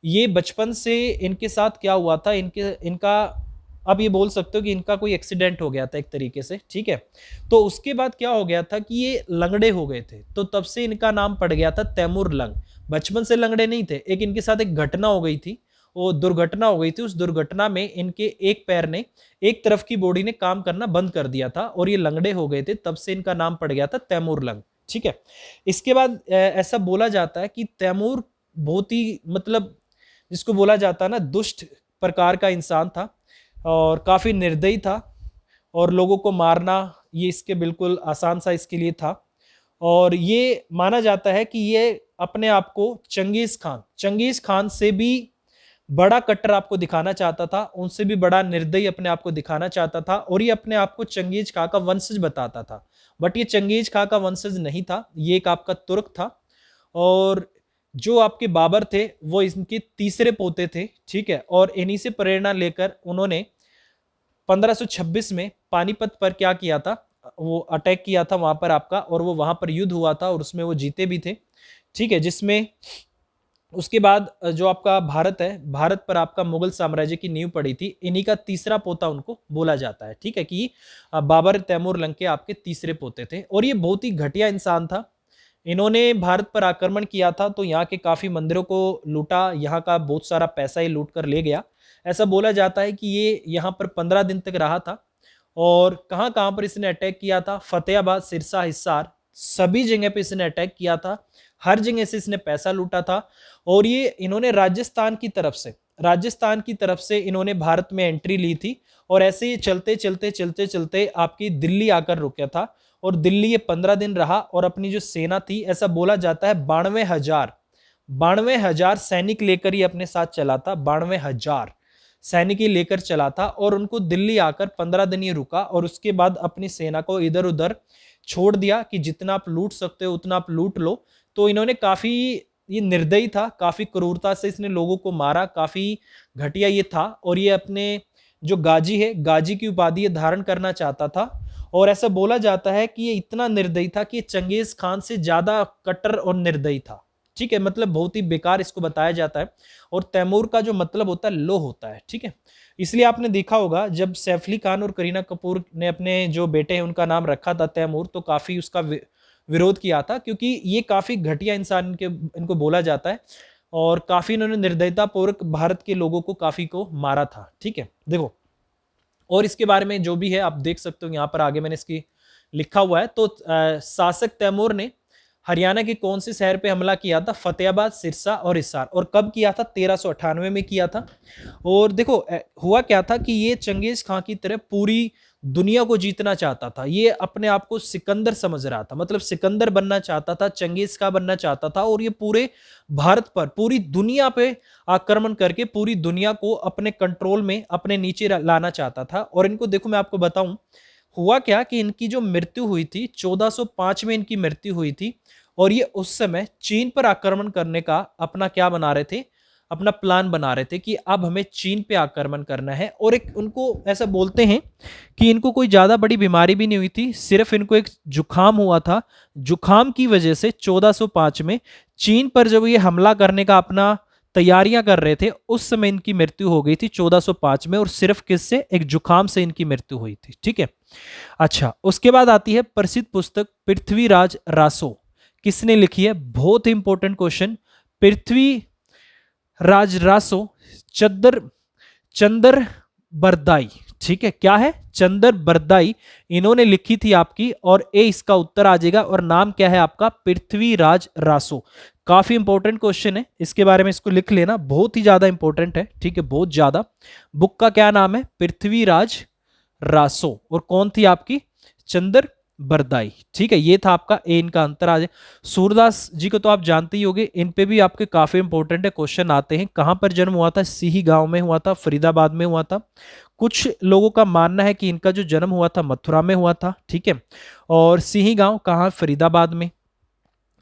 ये बचपन से इनके साथ क्या हुआ था, इनका अब ये बोल सकते हो कि इनका कोई एक्सीडेंट हो गया था एक तरीके से, ठीक है। तो उसके बाद क्या हो गया था कि ये लंगड़े हो गए थे, तो तब से इनका नाम पड़ गया था तैमूर लंग। बचपन से लंगड़े नहीं थे, एक इनके साथ एक घटना हो गई थी, वो दुर्घटना हो गई थी। उस दुर्घटना में इनके एक पैर ने, एक तरफ की बॉडी ने काम करना बंद कर दिया था और ये लंगड़े हो गए थे, तब से इनका नाम पड़ गया था तैमूर लंग, ठीक है। इसके बाद ऐसा बोला जाता है कि तैमूर बहुत ही, मतलब जिसको बोला जाता है ना, दुष्ट प्रकार का इंसान था और काफी निर्दयी था। और लोगों को मारना ये इसके बिल्कुल आसान सा इसके लिए था। और ये माना जाता है कि ये अपने आप को चंगेज खान से भी बड़ा कट्टर आपको दिखाना चाहता था, उनसे भी बड़ा निर्दयी अपने आप को दिखाना चाहता था। और ये अपने आप को चंगेज खां का वंशज बताता था, बट ये चंगेज खां का वंशज नहीं था, ये एक आपका तुर्क था। और जो आपके बाबर थे वो इनके तीसरे पोते थे, ठीक है। और इन्हीं से प्रेरणा लेकर उन्होंने 1526 में पानीपत पर क्या किया था? वो अटैक किया था वहां पर आपका, और वो वहां पर युद्ध हुआ था और उसमें वो जीते भी थे, ठीक है। जिसमें उसके बाद जो आपका भारत है, भारत पर आपका मुगल साम्राज्य की नींव पड़ी थी। इन्हीं का तीसरा पोता उनको बोला जाता है, ठीक है, कि बाबर तैमूर लंग के आपके तीसरे पोते थे। और ये बहुत ही घटिया इंसान था। इन्होंने भारत पर आक्रमण किया था, तो यहाँ के काफी मंदिरों को लूटा, यहाँ का बहुत सारा पैसा ही लूट कर ले गया। ऐसा बोला जाता है कि ये यहाँ पर 15 दिन तक रहा था। और कहाँ कहाँ पर इसने अटैक किया था? फतेहाबाद, सिरसा, हिसार, सभी जगह पे इसने अटैक किया था। हर जगह से इसने पैसा लूटा था। और ये इन्होंने राजस्थान की तरफ से इन्होंने भारत में एंट्री ली थी। और ऐसे ही चलते चलते चलते चलते आपकी दिल्ली आकर रुका था। और दिल्ली ये 15 दिन रहा और अपनी जो सेना थी, ऐसा बोला जाता है 92,000 सैनिक लेकर ही अपने साथ चला था। 92,000 सैनिक ही लेकर चला था और उनको दिल्ली आकर 15 दिन ही रुका और उसके बाद अपनी सेना को इधर उधर छोड़ दिया कि जितना आप लूट सकते हो उतना आप लूट लो। तो इन्होंने काफी, ये निर्दयी था, काफी क्रूरता से इसने लोगों को मारा, काफी घटिया ये था। और ये अपने जो गाजी की उपाधि धारण करना चाहता था। और ऐसा बोला जाता है कि ये इतना निर्दयी था कि चंगेज खान से ज्यादा कट्टर और निर्दयी था। ठीक है, मतलब बहुत ही बेकार इसको बताया जाता है। और तैमूर का जो मतलब होता है लो होता है। ठीक है, इसलिए आपने देखा होगा जब सैफ अली खान और करीना कपूर ने अपने जो बेटे हैं उनका नाम रखा था तैमूर, तो काफी उसका विरोध किया था, क्योंकि ये काफी घटिया इंसान इनको बोला जाता है। और काफी इन्होंने निर्दयता पूर्वक भारत के लोगों को काफी को मारा था। ठीक है, देखो और इसके बारे में जो भी है आप देख सकते हो, यहाँ पर आगे मैंने इसकी लिखा हुआ है। तो शासक तैमूर ने हरियाणा के कौन से शहर पे हमला किया था? फतेहाबाद, सिरसा और हिसार। और कब किया था? 1398 में किया था। और देखो हुआ क्या था कि ये चंगेज खां की तरह पूरी दुनिया को जीतना चाहता था। ये अपने आप को सिकंदर समझ रहा था, मतलब सिकंदर बनना चाहता था, चंगेज खां बनना चाहता था। और ये पूरे भारत पर, पूरी दुनिया पे आक्रमण करके पूरी दुनिया को अपने कंट्रोल में, अपने नीचे लाना चाहता था। और इनको देखो मैं आपको बताऊं हुआ क्या कि इनकी जो मृत्यु हुई थी 1405 में इनकी मृत्यु हुई थी। और ये उस समय चीन पर आक्रमण करने का अपना क्या बना रहे थे, अपना प्लान बना रहे थे कि अब हमें चीन पे आक्रमण करना है। और एक उनको ऐसा बोलते हैं कि इनको कोई ज्यादा बड़ी बीमारी भी नहीं हुई थी, सिर्फ इनको एक जुखाम हुआ था। जुखाम की वजह से 1405 में चीन पर जब ये हमला करने का अपना तैयारियां कर रहे थे, उस समय इनकी मृत्यु हो गई थी 1405 में। और सिर्फ किससे? एक जुखाम से इनकी मृत्यु हुई थी। ठीक है, अच्छा उसके बाद आती है प्रसिद्ध पुस्तक पृथ्वीराज रासो। किसने लिखी है? बहुत ही इंपॉर्टेंट क्वेश्चन। पृथ्वीराज रासो चंदर बरदाई। ठीक है, क्या है? चंदर बरदाई इन्होंने लिखी थी आपकी। और ए इसका उत्तर आ जाएगा। और नाम क्या है आपका? पृथ्वीराज रासो। काफी इंपॉर्टेंट क्वेश्चन है, इसके बारे में इसको लिख लेना, बहुत ही ज्यादा इंपॉर्टेंट है। ठीक है, बहुत ज्यादा। बुक का क्या नाम है? पृथ्वीराज रासो। और कौन थी आपकी? चंदर बरदाई। ठीक है, ये था आपका ए, इनका अंतर आ जाए। सूरदास जी को तो आप जानते ही होंगे, इन पे भी आपके काफी इंपॉर्टेंट है क्वेश्चन आते हैं। कहां पर जन्म हुआ था? सिही गांव में हुआ था, फरीदाबाद में हुआ था। कुछ लोगों का मानना है कि इनका जो जन्म हुआ था मथुरा में हुआ था। ठीक है, और सिही गांव कहाँ? फरीदाबाद में।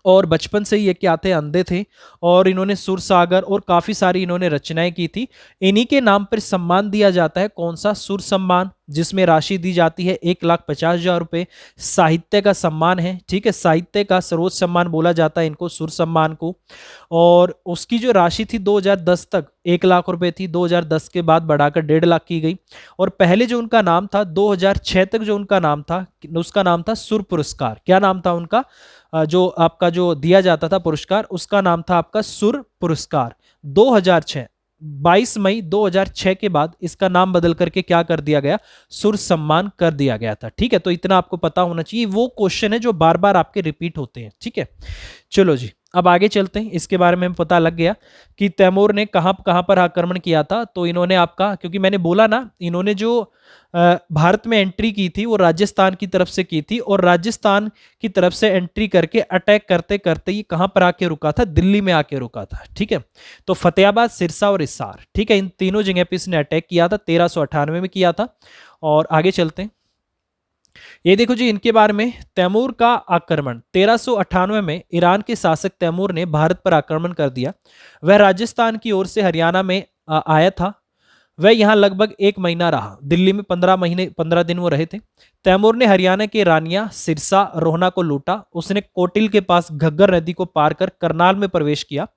और बचपन से ही ये क्या थे? अंधे थे। और इन्होंने सुरसागर और काफी सारी इन्होंने रचनाएं की थी। इन्हीं के नाम पर सम्मान दिया जाता है। कौन सा? सुर सम्मान, जिसमें राशि दी जाती है 1,50,000 रुपए। साहित्य का सम्मान है। ठीक है, साहित्य का सर्वोच्च सम्मान बोला जाता है इनको, सुर सम्मान को। और उसकी जो राशि थी 2010 तक 1,00,000 रुपए थी, 2010 के बाद बढ़ाकर 1,50,000 की गई। और पहले जो उनका नाम था 2006 तक जो उनका नाम था, उसका नाम था सुर पुरस्कार। क्या नाम था उनका? जो आपका जो दिया जाता था पुरस्कार, उसका नाम था आपका सुर पुरस्कार। 2006 22 मई 2006 के बाद इसका नाम बदल करके क्या कर दिया गया? सुर सम्मान कर दिया गया था। ठीक है, तो इतना आपको पता होना चाहिए। वो क्वेश्चन है जो बार बार आपके रिपीट होते हैं। ठीक है, चलो जी अब आगे चलते हैं। इसके बारे में हमें पता लग गया कि तैमूर ने कहां कहां पर आक्रमण किया था। तो इन्होंने आपका, क्योंकि मैंने बोला ना, इन्होंने जो भारत में एंट्री की थी वो राजस्थान की तरफ से की थी। और राजस्थान की तरफ से एंट्री करके अटैक करते करते ये कहां पर आके रुका था? दिल्ली में आके रुका था। ठीक है, तो फतेहाबाद, सिरसा और हिसार, ठीक है, इन तीनों जगह पे इसने अटैक किया था। 1398 में किया था। और आगे चलते हैं। ये देखो जी, इनके बारे में तैमूर का आक्रमण 1398 में ईरान के शासक तैमूर ने भारत पर आक्रमण कर दिया। वह राजस्थान की ओर से हरियाणा में आया था। वह यहां लगभग 1 महीना रहा। दिल्ली में 15 दिन वो रहे थे। तैमूर ने हरियाणा के रानिया, सिरसा, रोहना को लूटा। उसने कोटिल के पास घग्गर नदी को पार कर करनाल में प्रवेश किया।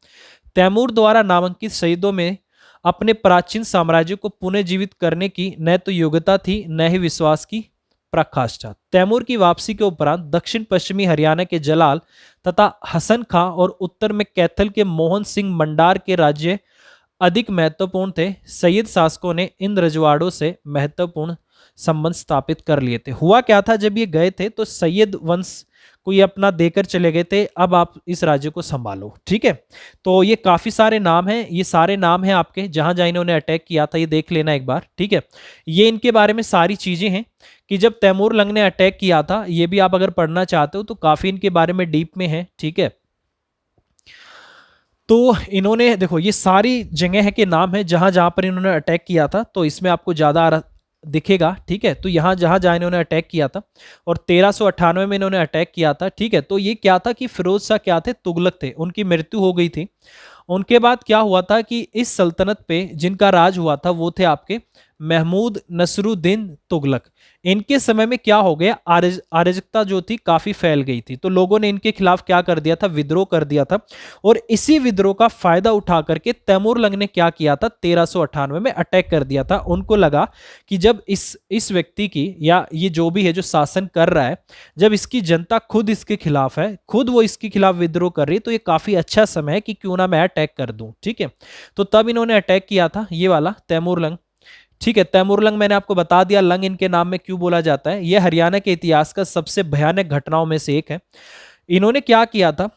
तैमूर द्वारा नामांकित शहीदों में अपने प्राचीन साम्राज्य को पुनर्जीवित करने की न तो योग्यता थी, न ही विश्वास की प्रकाष्ठा। तैमूर की वापसी के उपरांत दक्षिण पश्चिमी हरियाणा के जलाल तथा हसन खां और उत्तर में कैथल के मोहन सिंह मंडार के राज्य अधिक महत्वपूर्ण थे। सैयद शासकों ने इन रजवाड़ों से महत्वपूर्ण संबंध स्थापित कर लिए थे। हुआ क्या था, जब ये गए थे तो सैयद वंश को ये अपना देकर चले गए थे, अब आप इस राज्य को संभालो। ठीक है, तो ये काफी सारे नाम हैं, ये सारे नाम हैं आपके जहां जहां इन्होंने अटैक किया था, ये देख लेना एक बार। ठीक है, ये इनके बारे में सारी चीजें हैं कि जब तैमूर लंग ने अटैक किया था, ये भी आप अगर पढ़ना चाहते हो तो काफी इनके बारे में डीप में है। ठीक है, तो इन्होंने देखो ये सारी जगह है के नाम है जहां जहां पर इन्होंने अटैक किया था, तो इसमें आपको ज्यादा दिखेगा। ठीक है, तो यहां जहां जहां इन्होंने अटैक किया था, और 1398 में इन्होंने अटैक किया था। ठीक है, तो ये क्या था कि फिरोज शाह क्या थे, तुगलक थे, उनकी मृत्यु हो गई थी। उनके बाद क्या हुआ था कि इस सल्तनत पे जिनका राज हुआ था वो थे आपके महमूद नसरुद्दीन तुगलक। इनके समय में क्या हो गया, अराजकता जो थी काफी फैल गई थी, तो लोगों ने इनके खिलाफ क्या कर दिया था, विद्रोह कर दिया था। और इसी विद्रोह का फायदा उठा करके तैमूर लंग ने क्या किया था, 1398 में अटैक कर दिया था। उनको लगा कि जब इस व्यक्ति की, या ये जो भी है जो शासन कर रहा है, जब इसकी जनता खुद इसके खिलाफ है, खुद वो इसके खिलाफ विद्रोह कर रही है, तो ये काफी अच्छा समय है कि क्यों ना मैं अटैक कर दूं। ठीक है, तो तब इन्होंने अटैक किया था, ये वाला तैमूर लंग। ठीक है, तैमूर लंग मैंने आपको बता दिया, लंग इनके नाम में क्यों बोला जाता है। यह हरियाणा के इतिहास का सबसे भयानक घटनाओं में से एक है। इन्होंने क्या किया था,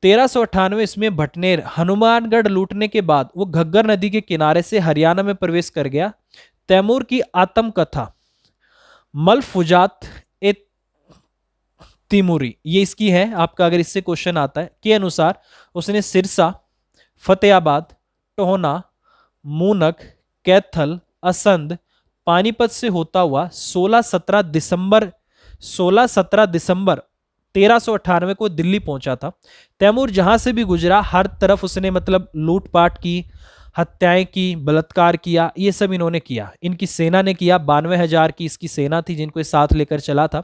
1398 इसमें भटनेर हनुमानगढ़ लूटने के बाद वो घग्गर नदी के किनारे से हरियाणा में प्रवेश कर गया। तैमूर की आत्मकथा मलफुजात ए तिमूरी, ये इसकी है आपका, अगर इससे क्वेश्चन आता है, के अनुसार उसने सिरसा, फतेहाबाद, टोहना, मूनक, कैथल, असंध, पानीपत से होता हुआ 16-17 दिसंबर 1398 को दिल्ली पहुंचा था। तैमूर जहां से भी गुजरा हर तरफ उसने मतलब लूटपाट की, हत्याएं की, बलात्कार किया, ये सब इन्होंने किया। इनकी सेना ने किया, 92,000 की इसकी सेना थी जिनको साथ लेकर चला था।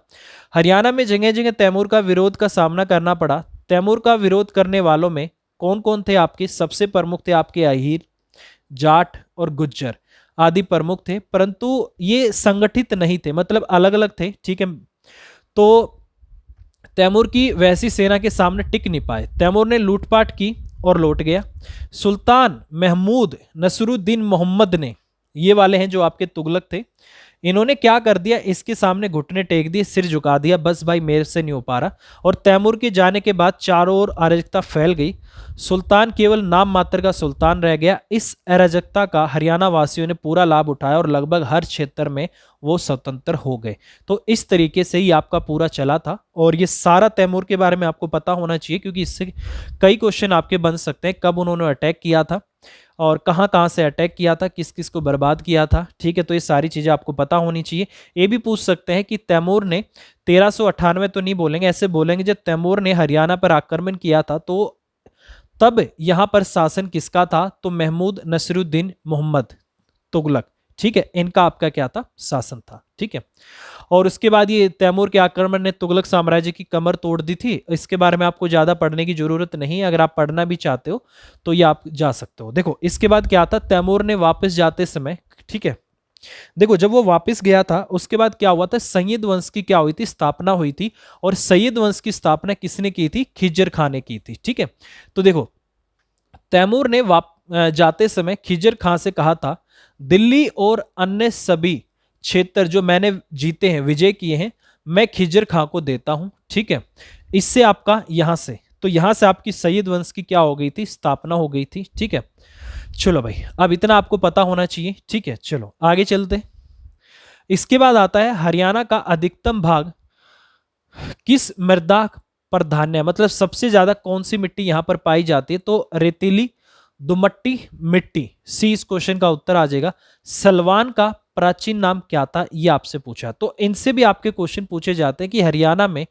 हरियाणा में जगह जगह तैमूर का विरोध का सामना करना पड़ा। तैमूर का विरोध करने वालों में कौन कौन थे आपके, सबसे प्रमुख थे आपके अहीर, जाट और गुज्जर आदि प्रमुख थे, परंतु ये संगठित नहीं थे, मतलब अलग अलग थे। ठीक है, तो तैमूर की वैसी सेना के सामने टिक नहीं पाए। तैमूर ने लूटपाट की और लौट गया। सुल्तान महमूद नसरुद्दीन मोहम्मद ने, ये वाले हैं जो आपके तुगलक थे, इन्होंने क्या कर दिया, इसके सामने घुटने टेक दिए, सिर झुका दिया, बस भाई मेरे से नहीं हो पा रहा। और तैमूर के जाने के बाद चारों ओर अराजकता फैल गई। सुल्तान केवल नाम मात्र का सुल्तान रह गया। इस अराजकता का हरियाणा वासियों ने पूरा लाभ उठाया और लगभग हर क्षेत्र में वो स्वतंत्र हो गए। तो इस तरीके से ही आपका पूरा चला था, और ये सारा तैमूर के बारे में आपको पता होना चाहिए, क्योंकि इससे कई क्वेश्चन आपके बन सकते हैं। कब उन्होंने अटैक किया था, और कहाँ कहाँ से अटैक किया था, किस किस को बर्बाद किया था। ठीक है, तो ये सारी चीज़ें आपको पता होनी चाहिए। ये भी पूछ सकते हैं कि तैमूर ने 1398 तो नहीं बोलेंगे, ऐसे बोलेंगे जब तैमूर ने हरियाणा पर आक्रमण किया था तो तब यहाँ पर शासन किसका था, तो महमूद नसरुद्दीन मोहम्मद तुगलक। ठीक है, इनका आपका क्या था, शासन था। ठीक है, और उसके बाद ये तैमूर के आक्रमण ने तुगलक साम्राज्य की कमर तोड़ दी थी। इसके बारे में आपको ज्यादा पढ़ने की जरूरत नहीं है, अगर आप पढ़ना भी चाहते हो तो ये आप जा सकते हो। देखो इसके बाद क्या था, तैमूर ने वापस जाते समय, ठीक है, देखो जब वो वापस गया था उसके बाद क्या हुआ था, सैयद वंश की क्या हुई थी, स्थापना हुई थी। और सैयद वंश की स्थापना किसने की थी, खिज्जर खान ने की थी। ठीक है, तो देखो तैमूर ने जाते समय खिज्जर खान से कहा था, दिल्ली और अन्य सभी क्षेत्र जो मैंने जीते हैं, विजय किए हैं, मैं खिज्जर खां को देता हूं। ठीक है, इससे आपका यहां से, तो यहां से आपकी सैयद वंश की क्या हो गई थी, स्थापना हो गई थी। ठीक है, चलो भाई अब इतना आपको पता होना चाहिए। ठीक है, चलो आगे चलते। इसके बाद आता है हरियाणा का अधिकतम भाग किस मृदा पर धान्य, मतलब सबसे ज्यादा कौन सी मिट्टी यहां पर पाई जाती है, तो रेतीली दुमट्टी मिट्टी, सी इस क्वेश्चन का उत्तर आ जाएगा। सलवान का प्राचीन नाम क्या था, ये आपसे पूछा, तो इनसे भी आपके क्वेश्चन पूछे जाते हैं कि हरियाणा में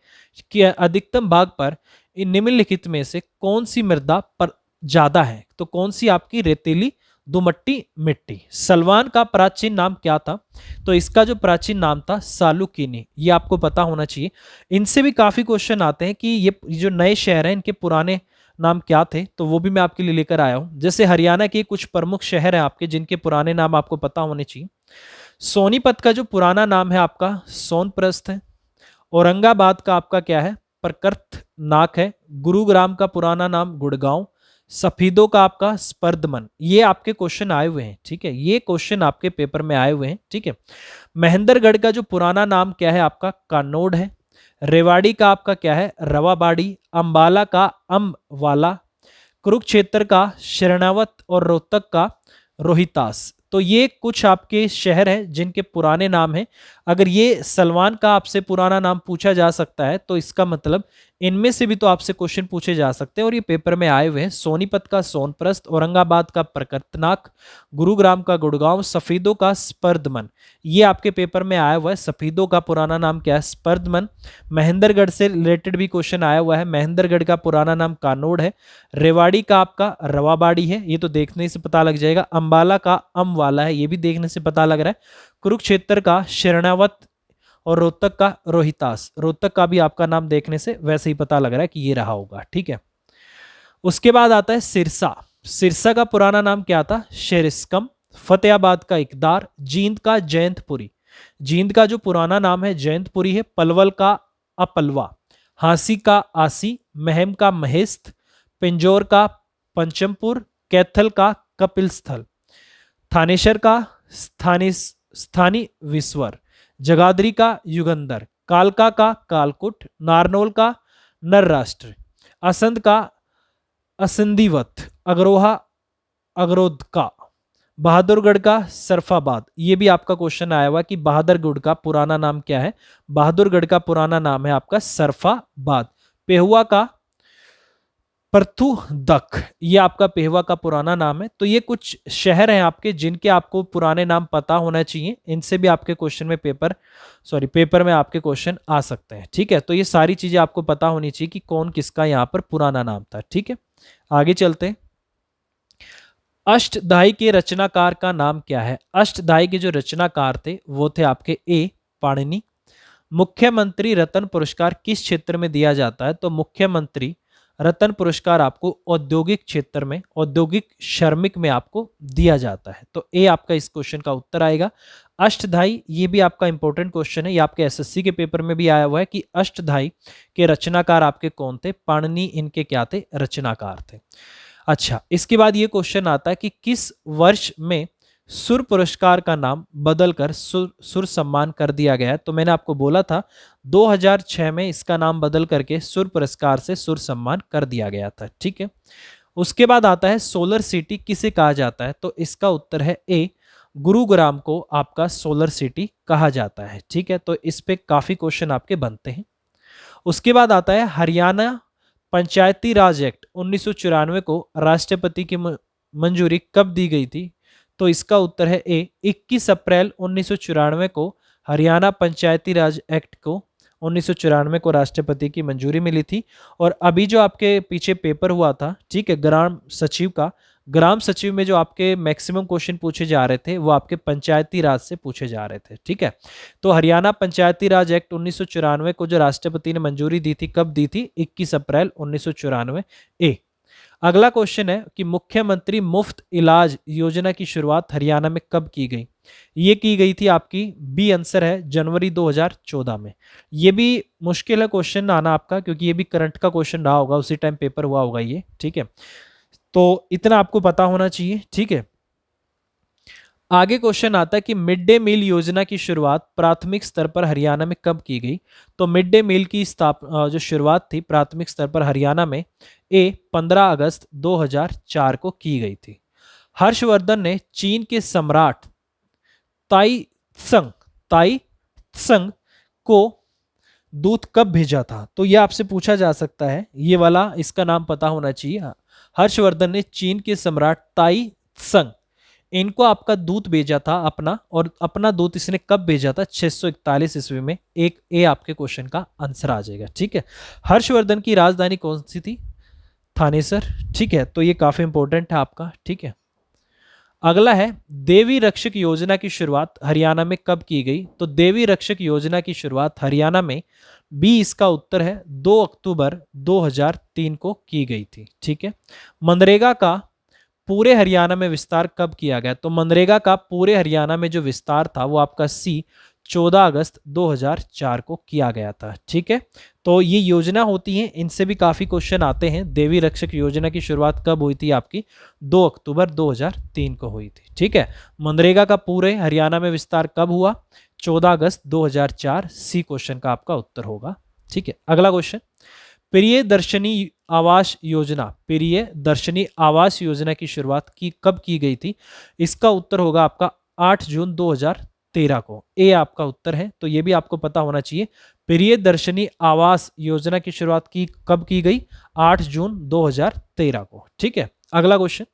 कि अधिकतम भाग पर इन निम्नलिखित में से कौन सी मृदा पर ज्यादा है, तो कौन सी आपकी रेतीली दुमट्टी मिट्टी। सलवान का प्राचीन नाम क्या था, तो इसका जो प्राचीन नाम था सालुकीनी, ये आपको पता होना चाहिए। इनसे भी काफी क्वेश्चन आते हैं कि ये जो नए शहर हैं इनके पुराने नाम क्या थे, तो वो भी मैं आपके लिए लेकर आया हूं। जैसे हरियाणा के कुछ प्रमुख शहर हैं आपके जिनके पुराने नाम आपको पता होने चाहिए। सोनीपत का जो पुराना नाम है आपका सोनप्रस्थ है। औरंगाबाद का आपका क्या है, प्रकृत नाक है। गुरुग्राम का पुराना नाम गुड़गांव। सफीदों का आपका स्पर्धमन। ये आपके क्वेश्चन आए हुए हैं, ठीक है, ये क्वेश्चन आपके पेपर में आए हुए हैं, ठीक है। महेंद्रगढ़ का जो पुराना नाम क्या है आपका, कानोड है। रेवाड़ी का आपका क्या है, रवाबाड़ी। अंबाला का अम्बवाला। कुरुक्षेत्र का शरणावत और रोहतक का रोहितास। तो ये कुछ आपके शहर हैं जिनके पुराने नाम हैं। अगर ये सलमान का आपसे पुराना नाम पूछा जा सकता है तो इसका मतलब इनमें से भी तो आपसे क्वेश्चन पूछे जा सकते हैं और ये पेपर में आए हुए हैं। सोनीपत का सोनप्रस्थ, औरंगाबाद का प्रकटनाक, गुरुग्राम का गुड़गांव, सफीदों का स्पर्धमन। ये आपके पेपर में आया हुआ है। सफीदों का पुराना नाम क्या है, स्पर्धमन। महेंद्रगढ़ से रिलेटेड भी क्वेश्चन आया हुआ है। महेंद्रगढ़ का पुराना नाम कानोड है। रेवाड़ी का आपका रवाबाड़ी है, ये तो देखने से पता लग जाएगा। अंबाला का अमवाला है, ये भी देखने से पता लग रहा है। कुरुक्षेत्र का शरणावत और रोहतक का रोहितास। रोहतक का भी आपका नाम देखने से वैसे ही पता लग रहा है कि ये रहा होगा, ठीक है। उसके बाद आता है सिरसा। सिरसा का पुराना नाम क्या था, शेरिस्कम। फतेहाबाद का इकदार। जींद का जयंतपुरी। जींद का जो पुराना नाम है जयंतपुरी है। पलवल का अपलवा। हांसी का आसी। महम का महेस्थ। पिंजौर का पंचमपुर। कैथल का कपिल स्थल। थानेसर का स्थानी विश्वर। जगाधरी का युगंधर। कालका का कालकुट। नारनौल का नरराष्ट्र। असंध का असंधिवत। अग्रोहा अग्रोधका। बहादुरगढ़ का सरफाबाद। ये भी आपका क्वेश्चन आया हुआ कि बहादुरगढ़ का पुराना नाम क्या है। बहादुरगढ़ का पुराना नाम है आपका सरफाबाद। पेहुआ का परथु दख, ये आपका पेहवा का पुराना नाम है। तो ये कुछ शहर हैं आपके जिनके आपको पुराने नाम पता होना चाहिए। इनसे भी आपके क्वेश्चन में पेपर में आपके क्वेश्चन आ सकते हैं, ठीक है। तो ये सारी चीजें आपको पता होनी चाहिए कि कौन किसका यहाँ पर पुराना नाम था, ठीक है। आगे चलते हैं। अष्टधाई के रचनाकार का नाम क्या है। अष्टधाई के जो रचनाकार थे वो थे आपके ए पाणिनि। मुख्यमंत्री रत्न पुरस्कार किस क्षेत्र में दिया जाता है, तो मुख्यमंत्री रत्न पुरस्कार आपको औद्योगिक क्षेत्र में, औद्योगिक श्रमिक में आपको दिया जाता है। तो ए आपका इस क्वेश्चन का उत्तर आएगा। अष्टधाई, ये भी आपका इंपॉर्टेंट क्वेश्चन है, ये आपके एसएससी के पेपर में भी आया हुआ है कि अष्टधाई के रचनाकार आपके कौन थे, पाणिनि इनके क्या थे, रचनाकार थे। अच्छा, इसके बाद ये क्वेश्चन आता है कि किस वर्ष में सुर पुरस्कार का नाम बदलकर सुर सम्मान कर दिया गया है। तो मैंने आपको बोला था 2006 में इसका नाम बदल करके सुर पुरस्कार से सुर सम्मान कर दिया गया था, ठीक है। उसके बाद आता है सोलर सिटी किसे कहा जाता है, तो इसका उत्तर है ए गुरुग्राम को आपका सोलर सिटी कहा जाता है, ठीक है। तो इस पे काफी क्वेश्चन आपके बनते हैं। उसके बाद आता है हरियाणा पंचायती राज एक्ट 1994 को राष्ट्रपति की मंजूरी कब दी गई थी, तो इसका उत्तर है ए 21 अप्रैल 1994 को हरियाणा पंचायती राज एक्ट को 1994 को राष्ट्रपति की मंजूरी मिली थी। और अभी जो आपके पीछे पेपर हुआ था, ठीक है, ग्राम सचिव का, ग्राम सचिव में जो आपके मैक्सिमम क्वेश्चन पूछे जा रहे थे वो आपके पंचायती राज से पूछे जा रहे थे, ठीक है। तो हरियाणा पंचायती राज एक्ट 1994 को जो राष्ट्रपति ने मंजूरी दी थी, कब दी थी, 21 अप्रैल 1994 ए। अगला क्वेश्चन है कि मुख्यमंत्री मुफ्त इलाज योजना की शुरुआत हरियाणा में कब की गई। ये की गई थी आपकी, बी आंसर है जनवरी 2014 में। ये भी मुश्किल है क्वेश्चन आना आपका, क्योंकि ये भी करंट का क्वेश्चन रहा होगा, उसी टाइम पेपर हुआ होगा ये, ठीक है। तो इतना आपको पता होना चाहिए, ठीक है। आगे क्वेश्चन आता है कि मिड डे मील योजना की शुरुआत प्राथमिक स्तर पर हरियाणा में कब की गई। तो मिड डे मील की जो शुरुआत थी प्राथमिक स्तर पर हरियाणा में, ए 15 अगस्त 2004 को की गई थी। हर्षवर्धन ने चीन के सम्राट ताई त्संग को दूत कब भेजा था, तो यह आपसे पूछा जा सकता है, ये वाला इसका नाम पता होना चाहिए। हर्षवर्धन ने चीन के सम्राट ताई त्संग, इनको आपका दूत भेजा था अपना, और अपना दूत इसने कब भेजा था, 641 ईस्वी में। एक ए आपके क्वेश्चन का आंसर आ जाएगा, ठीक है। हर्षवर्धन की राजधानी कौन सी थी, थानेसर, ठीक है। तो ये काफी इंपॉर्टेंट है आपका, ठीक है। अगला है देवी रक्षक योजना की शुरुआत हरियाणा में कब की गई, तो देवी रक्षक योजना की शुरुआत हरियाणा में, बी इसका उत्तर है, 2 अक्टूबर 2003 को की गई थी, ठीक है। मनरेगा का पूरे हरियाणा में विस्तार कब किया गया, तो मनरेगा का पूरे हरियाणा में जो विस्तार था वो आपका सी 14 अगस्त 2004 को किया गया था। ठीक है, तो ये योजना होती है, इनसे भी काफ़ी क्वेश्चन आते हैं। देवी रक्षक योजना की शुरुआत कब हुई थी आपकी? 2 अक्टूबर 2003 को हुई थी। ठीक है, मनरेगा का पूरे हरियाणा में विस्तार कब हुआ? 14 अगस्त 2004। सी क्वेश्चन का आपका उत्तर होगा। ठीक है, अगला क्वेश्चन, प्रियदर्शनी आवास योजना, प्रियदर्शनी आवास योजना की शुरुआत कब की गई थी? इसका उत्तर होगा आपका 8 जून 2013 को। ए आपका उत्तर है, तो ये भी आपको पता होना चाहिए। प्रियदर्शनी आवास योजना की शुरुआत कब की गई? 8 जून 2013 को। ठीक है, अगला क्वेश्चन,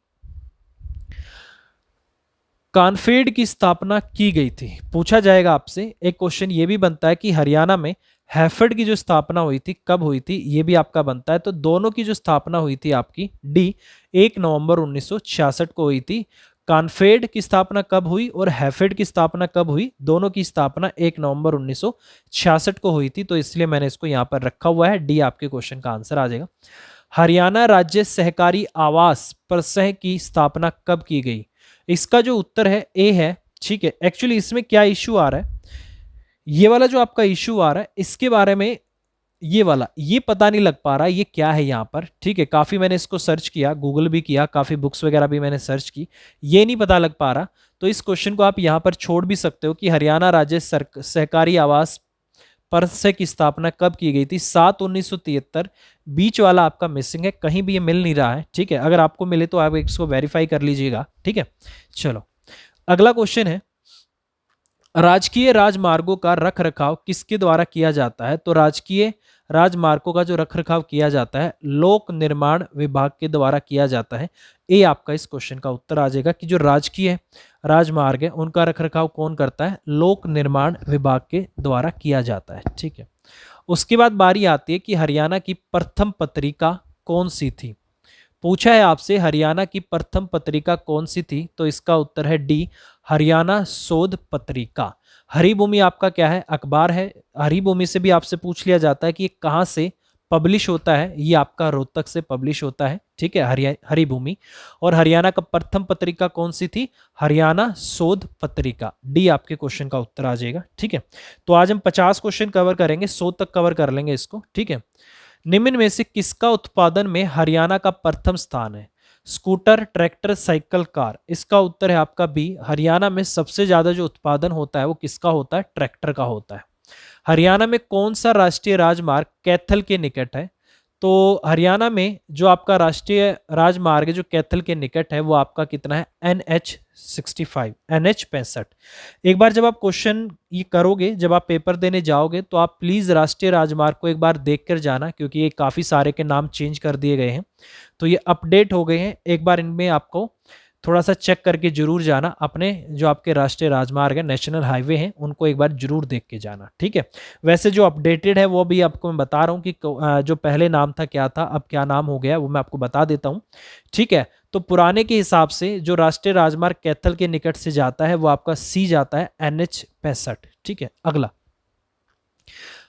कॉन्फेड की स्थापना की गई थी, पूछा जाएगा आपसे। एक क्वेश्चन ये भी बनता है कि हरियाणा में हैफेड की जो स्थापना हुई थी कब हुई थी, ये भी आपका बनता है। तो दोनों की जो स्थापना हुई थी आपकी, डी, 1 नवंबर 1966 को हुई थी। कॉन्फेड की स्थापना कब हुई और हैफेड की स्थापना कब हुई? दोनों की स्थापना 1 नवंबर 1966 को हुई थी, तो इसलिए मैंने इसको यहाँ पर रखा हुआ है। डी आपके क्वेश्चन का आंसर आ जाएगा। हरियाणा राज्य सहकारी आवास परिसंघ की स्थापना कब की गई? इसका जो उत्तर है ए है। ठीक है, एक्चुअली इसमें क्या इश्यू आ रहा है, ये वाला जो आपका इश्यू आ रहा है, इसके बारे में ये वाला ये पता नहीं लग पा रहा ये क्या है यहाँ पर। ठीक है, काफी मैंने इसको सर्च किया, गूगल भी किया, काफी बुक्स वगैरह भी मैंने सर्च की, ये नहीं पता लग पा रहा। तो इस क्वेश्चन को आप यहाँ पर छोड़ भी सकते हो कि हरियाणा राज्य सहकारी आवास परिसंघ की स्थापना कब की गई थी? 7/1973। बीच वाला आपका मिसिंग है, कहीं भी ये मिल नहीं रहा है। ठीक है, अगर आपको मिले तो आप इसको वेरीफाई कर लीजिएगा। ठीक है, चलो अगला क्वेश्चन है, राजकीय राजमार्गों का रखरखाव किसके द्वारा किया जाता है? तो राजकीय राजमार्गों का जो रखरखाव किया जाता है लोक निर्माण विभाग के द्वारा किया जाता है। ए आपका इस क्वेश्चन का उत्तर आ जाएगा कि जो राजकीय राजमार्ग है उनका रखरखाव कौन करता है? लोक निर्माण विभाग के द्वारा किया जाता है। ठीक है, उसके बाद बारी आती है कि हरियाणा की प्रथम पत्रिका कौन सी थी? पूछा है आपसे हरियाणा की प्रथम पत्रिका कौन सी थी, तो इसका उत्तर है डी, हरियाणा शोध पत्रिका। हरिभूमि आपका क्या है? अखबार है। हरिभूमि से भी आपसे पूछ लिया जाता है कि ये कहाँ से पब्लिश होता है, ये आपका रोहतक से पब्लिश होता है। ठीक है, हरिभूमि। और हरियाणा का प्रथम पत्रिका कौन सी थी? हरियाणा शोध पत्रिका। डी आपके क्वेश्चन का उत्तर आ जाएगा। ठीक है, तो आज हम 50 क्वेश्चन कवर करेंगे, 100 तक कवर कर लेंगे इसको। ठीक है, निम्न में से किसका उत्पादन में हरियाणा का प्रथम स्थान है? Scooter, tractor, cycle, car. इसका उत्तर है आपका बी, हरियाणा में सबसे ज्यादा जो उत्पादन होता है वो किसका होता है? ट्रैक्टर का होता है। हरियाणा में कौन सा राष्ट्रीय राजमार्ग कैथल के निकट है? तो हरियाणा में जो आपका राष्ट्रीय राजमार्ग है जो कैथल के निकट है वो आपका कितना है? NH65, NH65। एक बार जब आप क्वेश्चन ये करोगे, जब आप पेपर देने जाओगे, तो आप प्लीज राष्ट्रीय राजमार्ग को एक बार देख कर जाना, क्योंकि ये काफी सारे के नाम चेंज कर दिए गए हैं, तो ये अपडेट हो गए हैं। एक बार इनमें आपको थोड़ा सा चेक करके जरूर जाना। अपने जो आपके राष्ट्रीय राजमार्ग है, नेशनल हाईवे हैं, उनको एक बार जरूर देख के जाना। ठीक है, वैसे जो अपडेटेड है वो भी आपको मैं बता रहा हूँ कि जो पहले नाम था क्या था, अब क्या नाम हो गया, वो मैं आपको बता देता हूँ। ठीक है, तो पुराने के हिसाब से जो राष्ट्रीय राजमार्ग कैथल के निकट से जाता है वो आपका सी जाता है, NH65। ठीक है, अगला,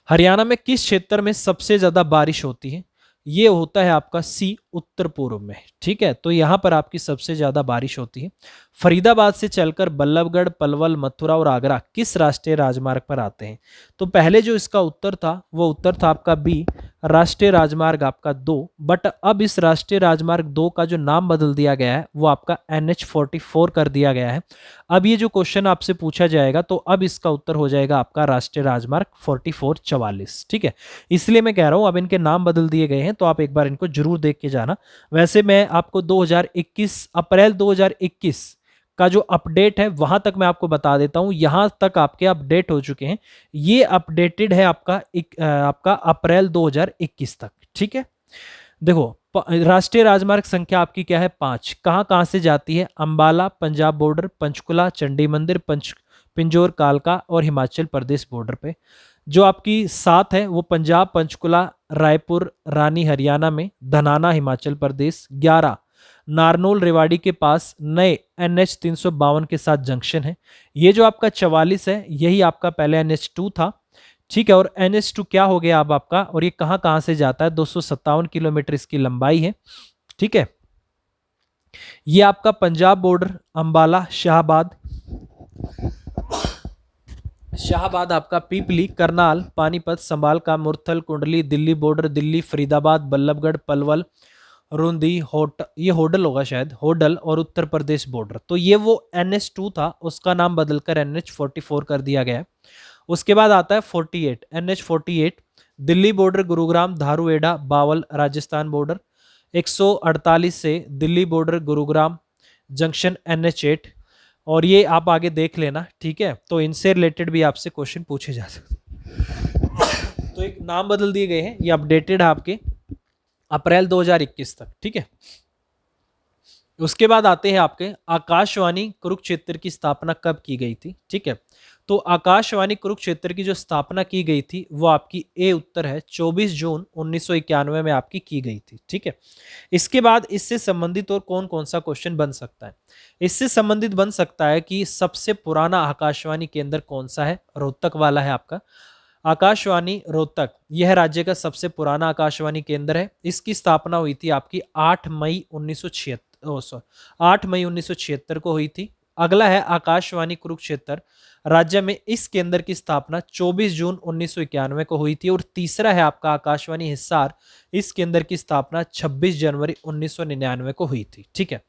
हरियाणा में किस क्षेत्र में सबसे ज्यादा बारिश होती है? ये होता है आपका सी, उत्तर पूर्व में। ठीक है, तो यहां पर आपकी सबसे ज्यादा बारिश होती है। फरीदाबाद से चलकर बल्लभगढ़, पलवल, मथुरा और आगरा किस राष्ट्रीय राजमार्ग पर आते हैं? तो पहले जो इसका उत्तर था वो उत्तर था आपका बी, राष्ट्रीय राजमार्ग आपका 2। बट अब इस राष्ट्रीय राजमार्ग 2 का जो नाम बदल दिया गया है वो आपका NH44 कर दिया गया है। अब ये जो क्वेश्चन आपसे पूछा जाएगा तो अब इसका उत्तर हो जाएगा आपका राष्ट्रीय राजमार्ग 4444। ठीक है, इसलिए मैं कह रहा हूं अब इनके नाम बदल दिए गए हैं, तो आप एक बार इनको जरूर देख के जाना। वैसे मैं आपको 2021 अप्रैल 2021 का जो अपडेट है वहां तक मैं आपको बता देता हूं, यहां तक आपके अपडेट हो चुके हैं। ये अपडेटेड है आपका अप्रैल 2021 तक। ठीक है, देखो राष्ट्रीय राजमार्ग संख्या आपकी क्या है? 5। कहां कहां से जाती है? अंबाला, पंजाब बॉर्डर, पंचकुला, चंडी मंदिर, पिंजौर, कालका और हिमाचल प्रदेश बॉर्डर पे। जो आपकी 7 है वो पंजाब, पंचकुला, रायपुर, रानी हरियाणा में, धनाना हिमाचल प्रदेश, 11 नारनौल रेवाड़ी के पास नए NH352 के साथ जंक्शन है। ये जो आपका 44 है यही आपका पहले NH2 था। ठीक है, और NH2 क्या हो गया अब आपका, और ये कहां कहां से जाता है? 257 किलोमीटर इसकी लंबाई है। ठीक है, ये आपका पंजाब बॉर्डर, अंबाला, शाहाबाद आपका पीपली, करनाल, पानीपत, संभाल का, मुरथल, कुंडली, दिल्ली बॉर्डर, दिल्ली, फरीदाबाद, बल्लभगढ़, पलवल, रूंदी, ये होडल होगा शायद, होडल और उत्तर प्रदेश बॉर्डर। तो ये वो NH2 था, उसका नाम बदलकर NH44 कर दिया गया है। उसके बाद आता है 48, NH48, Delhi border, Gurugram, Dharuhera, Bawal, Rajasthan border, 148 से Delhi border, Gurugram junction, NH8। और ये आप आगे देख लेना, ठीक है। तो इनसे रिलेटेड भी आपसे क्वेश्चन पूछे जा सकते हैं। तो एक नाम बदल दिए गए हैं, ये अपडेटेड है आपके अप्रैल 2021 तक, ठीक है। उसके बाद आते हैं आपके आकाशवाणी कुरुक्षेत्र की स्थापना कब की गई थी, ठीक है। तो आकाशवाणी कुरुक्षेत्र की जो स्थापना की गई थी वो आपकी ए उत्तर है, 24 जून 1991 में आपकी की गई थी, ठीक है। इसके बाद इससे संबंधित और कौन कौन सा क्वेश्चन बन सकता है? इससे संबंधित बन सकता है कि सबसे पुराना आकाशवाणी केंद्र कौन सा है, रोहतक वाला है आपका। आकाशवाणी रोहतक यह राज्य का सबसे पुराना आकाशवाणी केंद्र है। इसकी स्थापना हुई थी आपकी 8 मई 1976 को हुई थी। अगला है आकाशवाणी कुरुक्षेत्र, राज्य में इस केंद्र की स्थापना 24 जून 1991 को हुई थी। और तीसरा है आपका आकाशवाणी हिसार, इस केंद्र की स्थापना 26 जनवरी 1999 को हुई थी, ठीक है।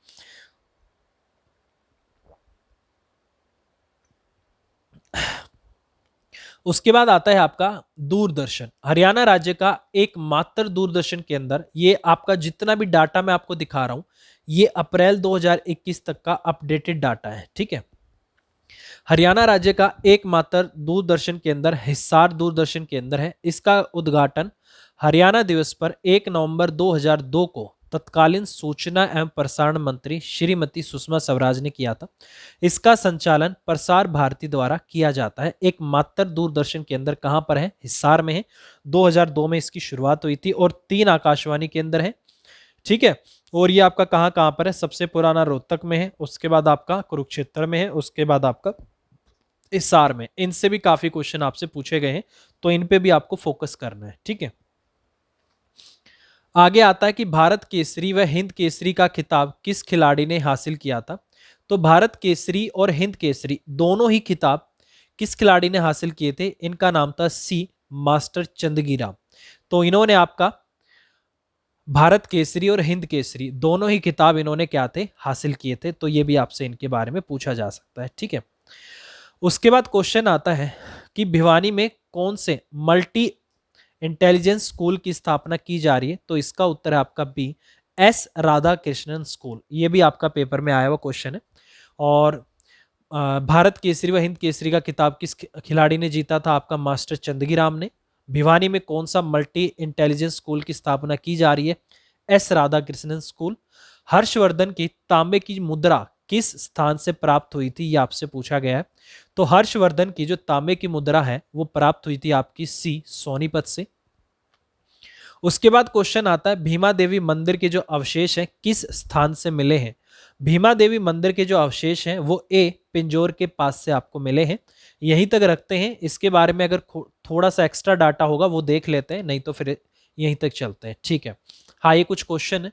उसके बाद आता है आपका दूरदर्शन, हरियाणा राज्य का एकमात्र दूरदर्शन केंद्र। ये आपका जितना भी डाटा मैं आपको दिखा रहा हूं, ये अप्रैल 2021 तक का अपडेटेड डाटा है, ठीक है। हरियाणा राज्य का एकमात्र दूरदर्शन केंद्र हिसार दूरदर्शन केंद्र है। इसका उद्घाटन हरियाणा दिवस पर 1 नवंबर 2002 को तत्कालीन सूचना एवं प्रसारण मंत्री श्रीमती सुषमा स्वराज ने किया था। इसका संचालन प्रसार भारती द्वारा किया जाता है। एकमात्र दूरदर्शन केंद्र कहां पर है? हिसार में है। 2002 में इसकी शुरुआत हुई थी और 3 आकाशवाणी केंद्र है, ठीक है। और ये आपका कहां कहां पर है? सबसे पुराना रोहतक में है, उसके बाद आपका कुरुक्षेत्र में है, उसके बाद आपका हिसार में। इनसे भी काफी क्वेश्चन आपसे पूछे गए हैं, तो इन पे भी आपको फोकस करना है, ठीक है। आगे आता है कि भारत केसरी व हिंद केसरी का खिताब किस खिलाड़ी ने हासिल किया था? तो भारत केसरी और हिंद केसरी दोनों ही खिताब किस खिलाड़ी ने हासिल किए थे? इनका नाम था सी मास्टर चंदगीराम। तो इन्होंने आपका भारत केसरी और हिंद केसरी दोनों ही खिताब इन्होंने क्या थे? हासिल किए थे। तो ये भी आपसे इनके बारे में पूछा जा सकता है, ठीक है। उसके बाद क्वेश्चन आता है कि भिवानी में कौन से मल्टी इंटेलिजेंस स्कूल की स्थापना की जा रही है? तो इसका उत्तर है आपका B, S Radha Krishnan school. ये भी आपका पेपर में आया हुआ क्वेश्चन है। और भारत केसरी व हिंद केसरी का खिताब किस खिलाड़ी ने जीता था? आपका मास्टर चंदगीराम ने। भिवानी में कौन सा मल्टी इंटेलिजेंस स्कूल की स्थापना की जा रही है? S Radha Krishnan school. हर्षवर्धन की तांबे की मुद्रा किस स्थान से प्राप्त हुई थी? ये आपसे पूछा गया है। तो हर्षवर्धन की जो तांबे की मुद्रा है वो प्राप्त हुई थी आपकी सी सोनीपत से। उसके बाद क्वेश्चन आता है भीमा देवी मंदिर के जो अवशेष हैं किस स्थान से मिले हैं? भीमा देवी मंदिर के जो अवशेष हैं वो ए पिंजौर के पास से आपको मिले हैं। यहीं तक रखते हैं, इसके बारे में अगर थोड़ा सा एक्स्ट्रा डाटा होगा वो देख लेते हैं, नहीं तो फिर यहीं तक चलते हैं, ठीक है। हाँ, ये कुछ क्वेश्चन है।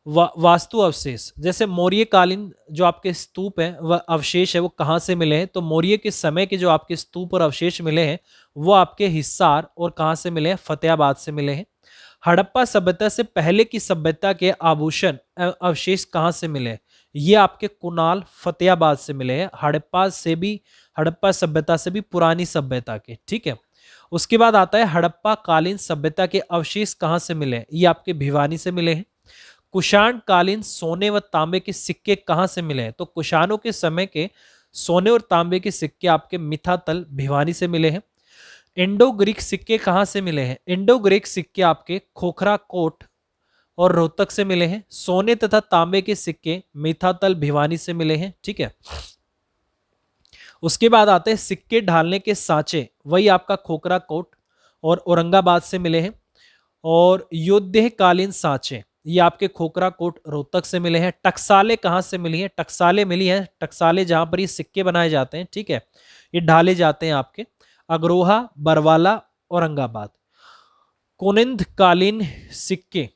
वास्तु अवशेष, जैसे मौर्य कालीन जो आपके स्तूप हैं वह अवशेष है वो कहाँ से मिले हैं? तो मौर्य के समय के जो आपके स्तूप और अवशेष मिले हैं वो आपके हिसार और कहाँ से मिले हैं? फतेहाबाद से मिले हैं। हड़प्पा सभ्यता से पहले की सभ्यता के आभूषण अवशेष कहाँ से मिले? ये आपके कुनाल फतेहाबाद से मिले हैं। हड़प्पा सभ्यता से भी पुरानी सभ्यता के, ठीक है। उसके बाद आता है हड़प्पा कालीन सभ्यता के अवशेष कहाँ से मिले? ये आपके भिवानी से मिले हैं। कुषाण कालीन सोने व तांबे के सिक्के कहां से मिले हैं? तो कुषाणों के समय के सोने और तांबे के सिक्के आपके मिथातल भिवानी से मिले हैं। इंडो ग्रीक सिक्के कहां से मिले हैं? इंडो ग्रीक सिक्के आपके खोखरा कोट और रोहतक से मिले हैं। सोने तथा तांबे के सिक्के मिथातल भिवानी से मिले हैं, ठीक है। उसके बाद आते हैं सिक्के ढालने के सांचे, वही आपका खोखरा कोट और औरंगाबाद से मिले हैं। और युद्धकालीन सांचे ये आपके खोखरा कोट रोहतक से मिले हैं। टकसाले कहाँ से मिली हैं? टकसाले मिली हैं, टकसाले जहां पर ये सिक्के बनाए जाते हैं, ठीक है, ये ढाले जाते हैं आपके अग्रोहा, बरवाला, औरंगाबाद। कुनिंद कालीन सिक्के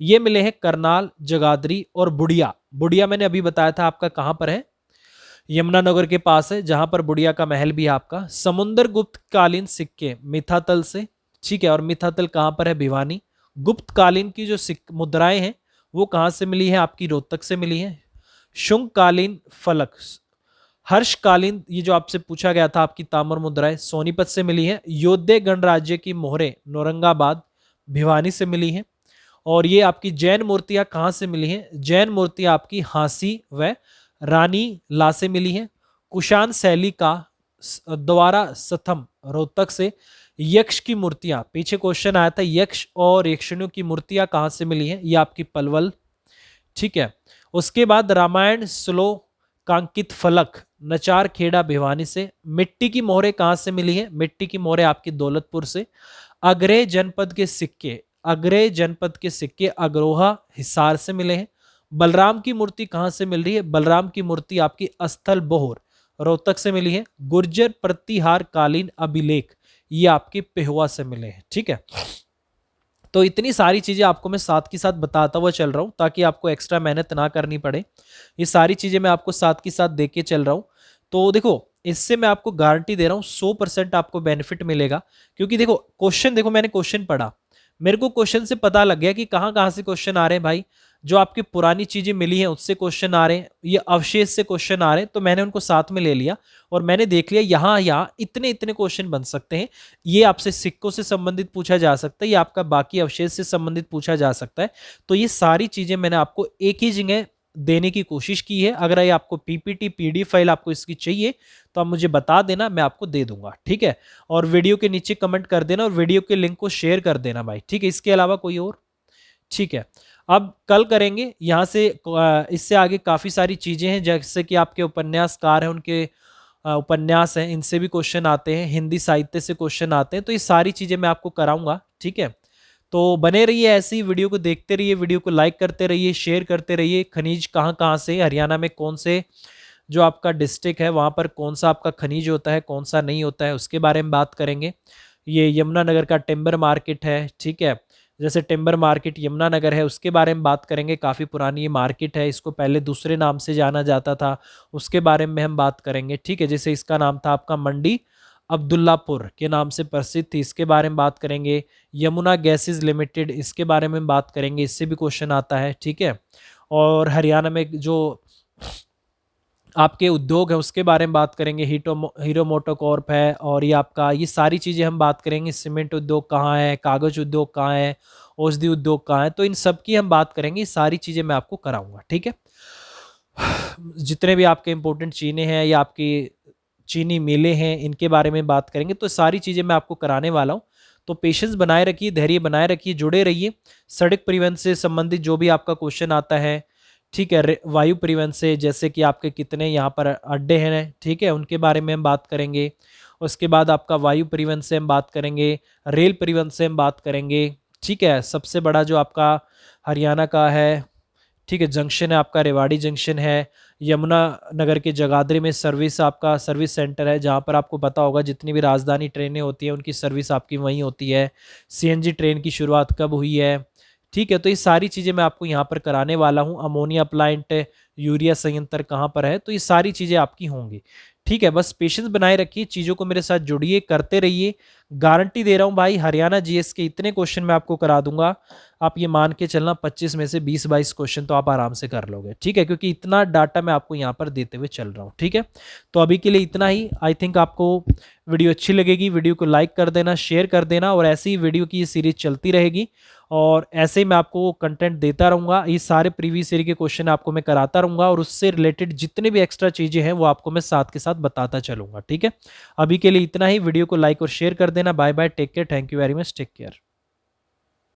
ये मिले हैं करनाल, जगाधरी और बुढ़िया। बुढ़िया मैंने अभी बताया था आपका कहां पर है? यमुनानगर के पास है, जहां पर बुढ़िया का महल भी है आपका। समुद्र गुप्त कालीन सिक्के मिथातल से, ठीक है, और मिथातल कहां पर है? भिवानी। गुप्त कालीन की जो मुद्राएं हैं वो कहां से मिली है? आपकी रोहतक से मिली है। शुंग कालीन फलक, हर्षकालीन, ये जो आपसे पूछा गया था, आपकी ताम्र मुद्राएं सोनीपत से मिली है। योद्धे गणराज्य की मोहरें नौरंगाबाद भिवानी से मिली हैं। और ये आपकी जैन मूर्तियां कहां से मिली हैं? जैन मूर्तियां आपकी हांसी व रानी ला से मिली हैं। कुषाण शैली का द्वारा सथम रोहतक से। यक्ष की मूर्तियां, पीछे क्वेश्चन आया था, यक्ष और यक्षिणियों की मूर्तियां कहां से मिली हैं? ये आपकी पलवल, ठीक है। उसके बाद रामायण श्लोकांकित फलक नचार खेड़ा भिवानी से। मिट्टी की मोहरें कहां से मिली है? मिट्टी की मोहरें आपकी दौलतपुर से। अग्रय जनपद के सिक्के, अग्रय जनपद के सिक्के अग्रोहा हिसार से मिले हैं। बलराम की मूर्ति कहां से मिल रही है? बलराम की मूर्ति आपकी स्थल बोहर रोहतक से मिली है। गुर्जर प्रतिहार कालीन अभिलेख ये आपके पेहुआ से मिले हैं, ठीक है। तो इतनी सारी चीजें आपको मैं साथ के साथ बताता हुआ चल रहा हूं ताकि आपको एक्स्ट्रा मेहनत ना करनी पड़े। ये सारी चीजें मैं आपको साथ के साथ देके चल रहा हूं। तो देखो, इससे मैं आपको गारंटी दे रहा हूं 100% आपको बेनिफिट मिलेगा। क्योंकि देखो क्वेश्चन, देखो मैंने क्वेश्चन पढ़ा, मेरे को क्वेश्चन से पता लग गया कि कहां कहां से क्वेश्चन आ रहे हैं भाई। जो आपकी पुरानी चीजें मिली हैं उससे क्वेश्चन आ रहे हैं, ये अवशेष से क्वेश्चन आ रहे हैं, तो मैंने उनको साथ में ले लिया और मैंने देख लिया यहाँ यहाँ इतने इतने क्वेश्चन बन सकते हैं। ये आपसे सिक्कों से संबंधित पूछा जा सकता है, ये आपका बाकी अवशेष से संबंधित पूछा जा सकता है। तो ये सारी चीजें मैंने आपको एक ही जगह देने की कोशिश की है। अगर ये आपको पीपीटी पीडीएफ फाइल आपको इसकी चाहिए तो आप मुझे बता देना, मैं आपको दे दूंगा, ठीक है। और वीडियो के नीचे कमेंट कर देना और वीडियो के लिंक को शेयर कर देना भाई, ठीक है। इसके अलावा कोई और, ठीक है। अब कल करेंगे यहाँ से, इससे आगे काफी सारी चीजें हैं, जैसे कि आपके उपन्यासकार हैं उनके उपन्यास हैं, इनसे भी क्वेश्चन आते हैं, हिंदी साहित्य से क्वेश्चन आते हैं। तो ये सारी चीजें मैं आपको कराऊंगा, ठीक है। तो बने रहिए ऐसे ही, वीडियो को देखते रहिए, वीडियो को लाइक करते रहिए, शेयर करते रहिए। खनिज कहाँ कहाँ से, हरियाणा में कौन से जो आपका डिस्ट्रिक्ट है वहाँ पर कौन सा आपका खनिज होता है, कौन सा नहीं होता है, उसके बारे में बात करेंगे। ये यमुनानगर का टिम्बर मार्केट है, ठीक है। जैसे टिम्बर मार्केट यमुनानगर है, उसके बारे में बात करेंगे। काफ़ी पुरानी ये मार्केट है, इसको पहले दूसरे नाम से जाना जाता था, उसके बारे में हम बात करेंगे, ठीक है। जैसे इसका नाम था आपका मंडी अब्दुल्लापुर के नाम से प्रसिद्ध थी, इसके बारे में बात करेंगे। यमुना गैसेस लिमिटेड, इसके बारे में बात करेंगे, इससे भी क्वेश्चन आता है, ठीक है। और हरियाणा में जो आपके उद्योग है उसके बारे में बात करेंगे। हीरो मोटोकॉर्प है, और ये आपका, ये सारी चीज़ें हम बात करेंगे। सीमेंट उद्योग कहाँ है, कागज उद्योग कहाँ है, औषधि उद्योग कहाँ है, तो इन सब की हम बात करेंगे। ये सारी चीज़ें मैं आपको कराऊंगा, ठीक है। जितने भी आपके इंपॉर्टेंट चीनें हैं या आपकी चीनी मिलें हैं, इनके बारे में बात करेंगे। तो सारी चीज़ें मैं आपको कराने वाला हूँ। तो पेशेंस बनाए रखिए, धैर्य बनाए रखिए, जुड़े रहिए। सड़क परिवहन से संबंधित जो भी आपका क्वेश्चन आता है, ठीक है, वायु परिवहन से, जैसे कि आपके कितने यहाँ पर अड्डे हैं, ठीक है, उनके बारे में हम बात करेंगे। उसके बाद आपका वायु परिवहन से हम बात करेंगे, रेल परिवहन से हम बात करेंगे, ठीक है। सबसे बड़ा जो आपका हरियाणा का है, ठीक है, जंक्शन है आपका रेवाड़ी जंक्शन है। यमुना नगर के जगाधरी में सर्विस, आपका सर्विस सेंटर है, जहाँ पर आपको पता होगा जितनी भी राजधानी ट्रेनें होती हैं उनकी सर्विस आपकी वहीं होती है। सीएनजी ट्रेन की शुरुआत कब हुई है, ठीक है। तो ये सारी चीज़ें मैं आपको यहाँ पर कराने वाला हूँ। अमोनिया प्लांट, यूरिया संयंत्र कहाँ पर है, तो ये सारी चीज़ें आपकी होंगी, ठीक है। बस पेशेंस बनाए रखिए, चीज़ों को मेरे साथ जुड़िए, करते रहिए। गारंटी दे रहा हूँ भाई, हरियाणा जीएस के इतने क्वेश्चन मैं आपको करा दूंगा, आप ये मान के चलना 25 में से 20-22 क्वेश्चन तो आप आराम से कर लोगे, ठीक है। क्योंकि इतना डाटा मैं आपको यहाँ पर देते हुए चल रहा हूँ, ठीक है। तो अभी के लिए इतना ही। आई थिंक आपको वीडियो अच्छी लगेगी, वीडियो को लाइक कर देना, शेयर कर देना, और ऐसे ही वीडियो की ये सीरीज चलती रहेगी और ऐसे ही मैं आपको कंटेंट देता रहूँगा। ये सारे प्रीवियस ईयर के क्वेश्चन आपको मैं कराता रहूँगा और उससे रिलेटेड जितने भी एक्स्ट्रा चीज़ें हैं वो आपको मैं साथ के साथ बताता चलूँगा, ठीक है। अभी के लिए इतना ही। वीडियो को लाइक और शेयर कर देना। Bye bye, take care, thank you very much, take care.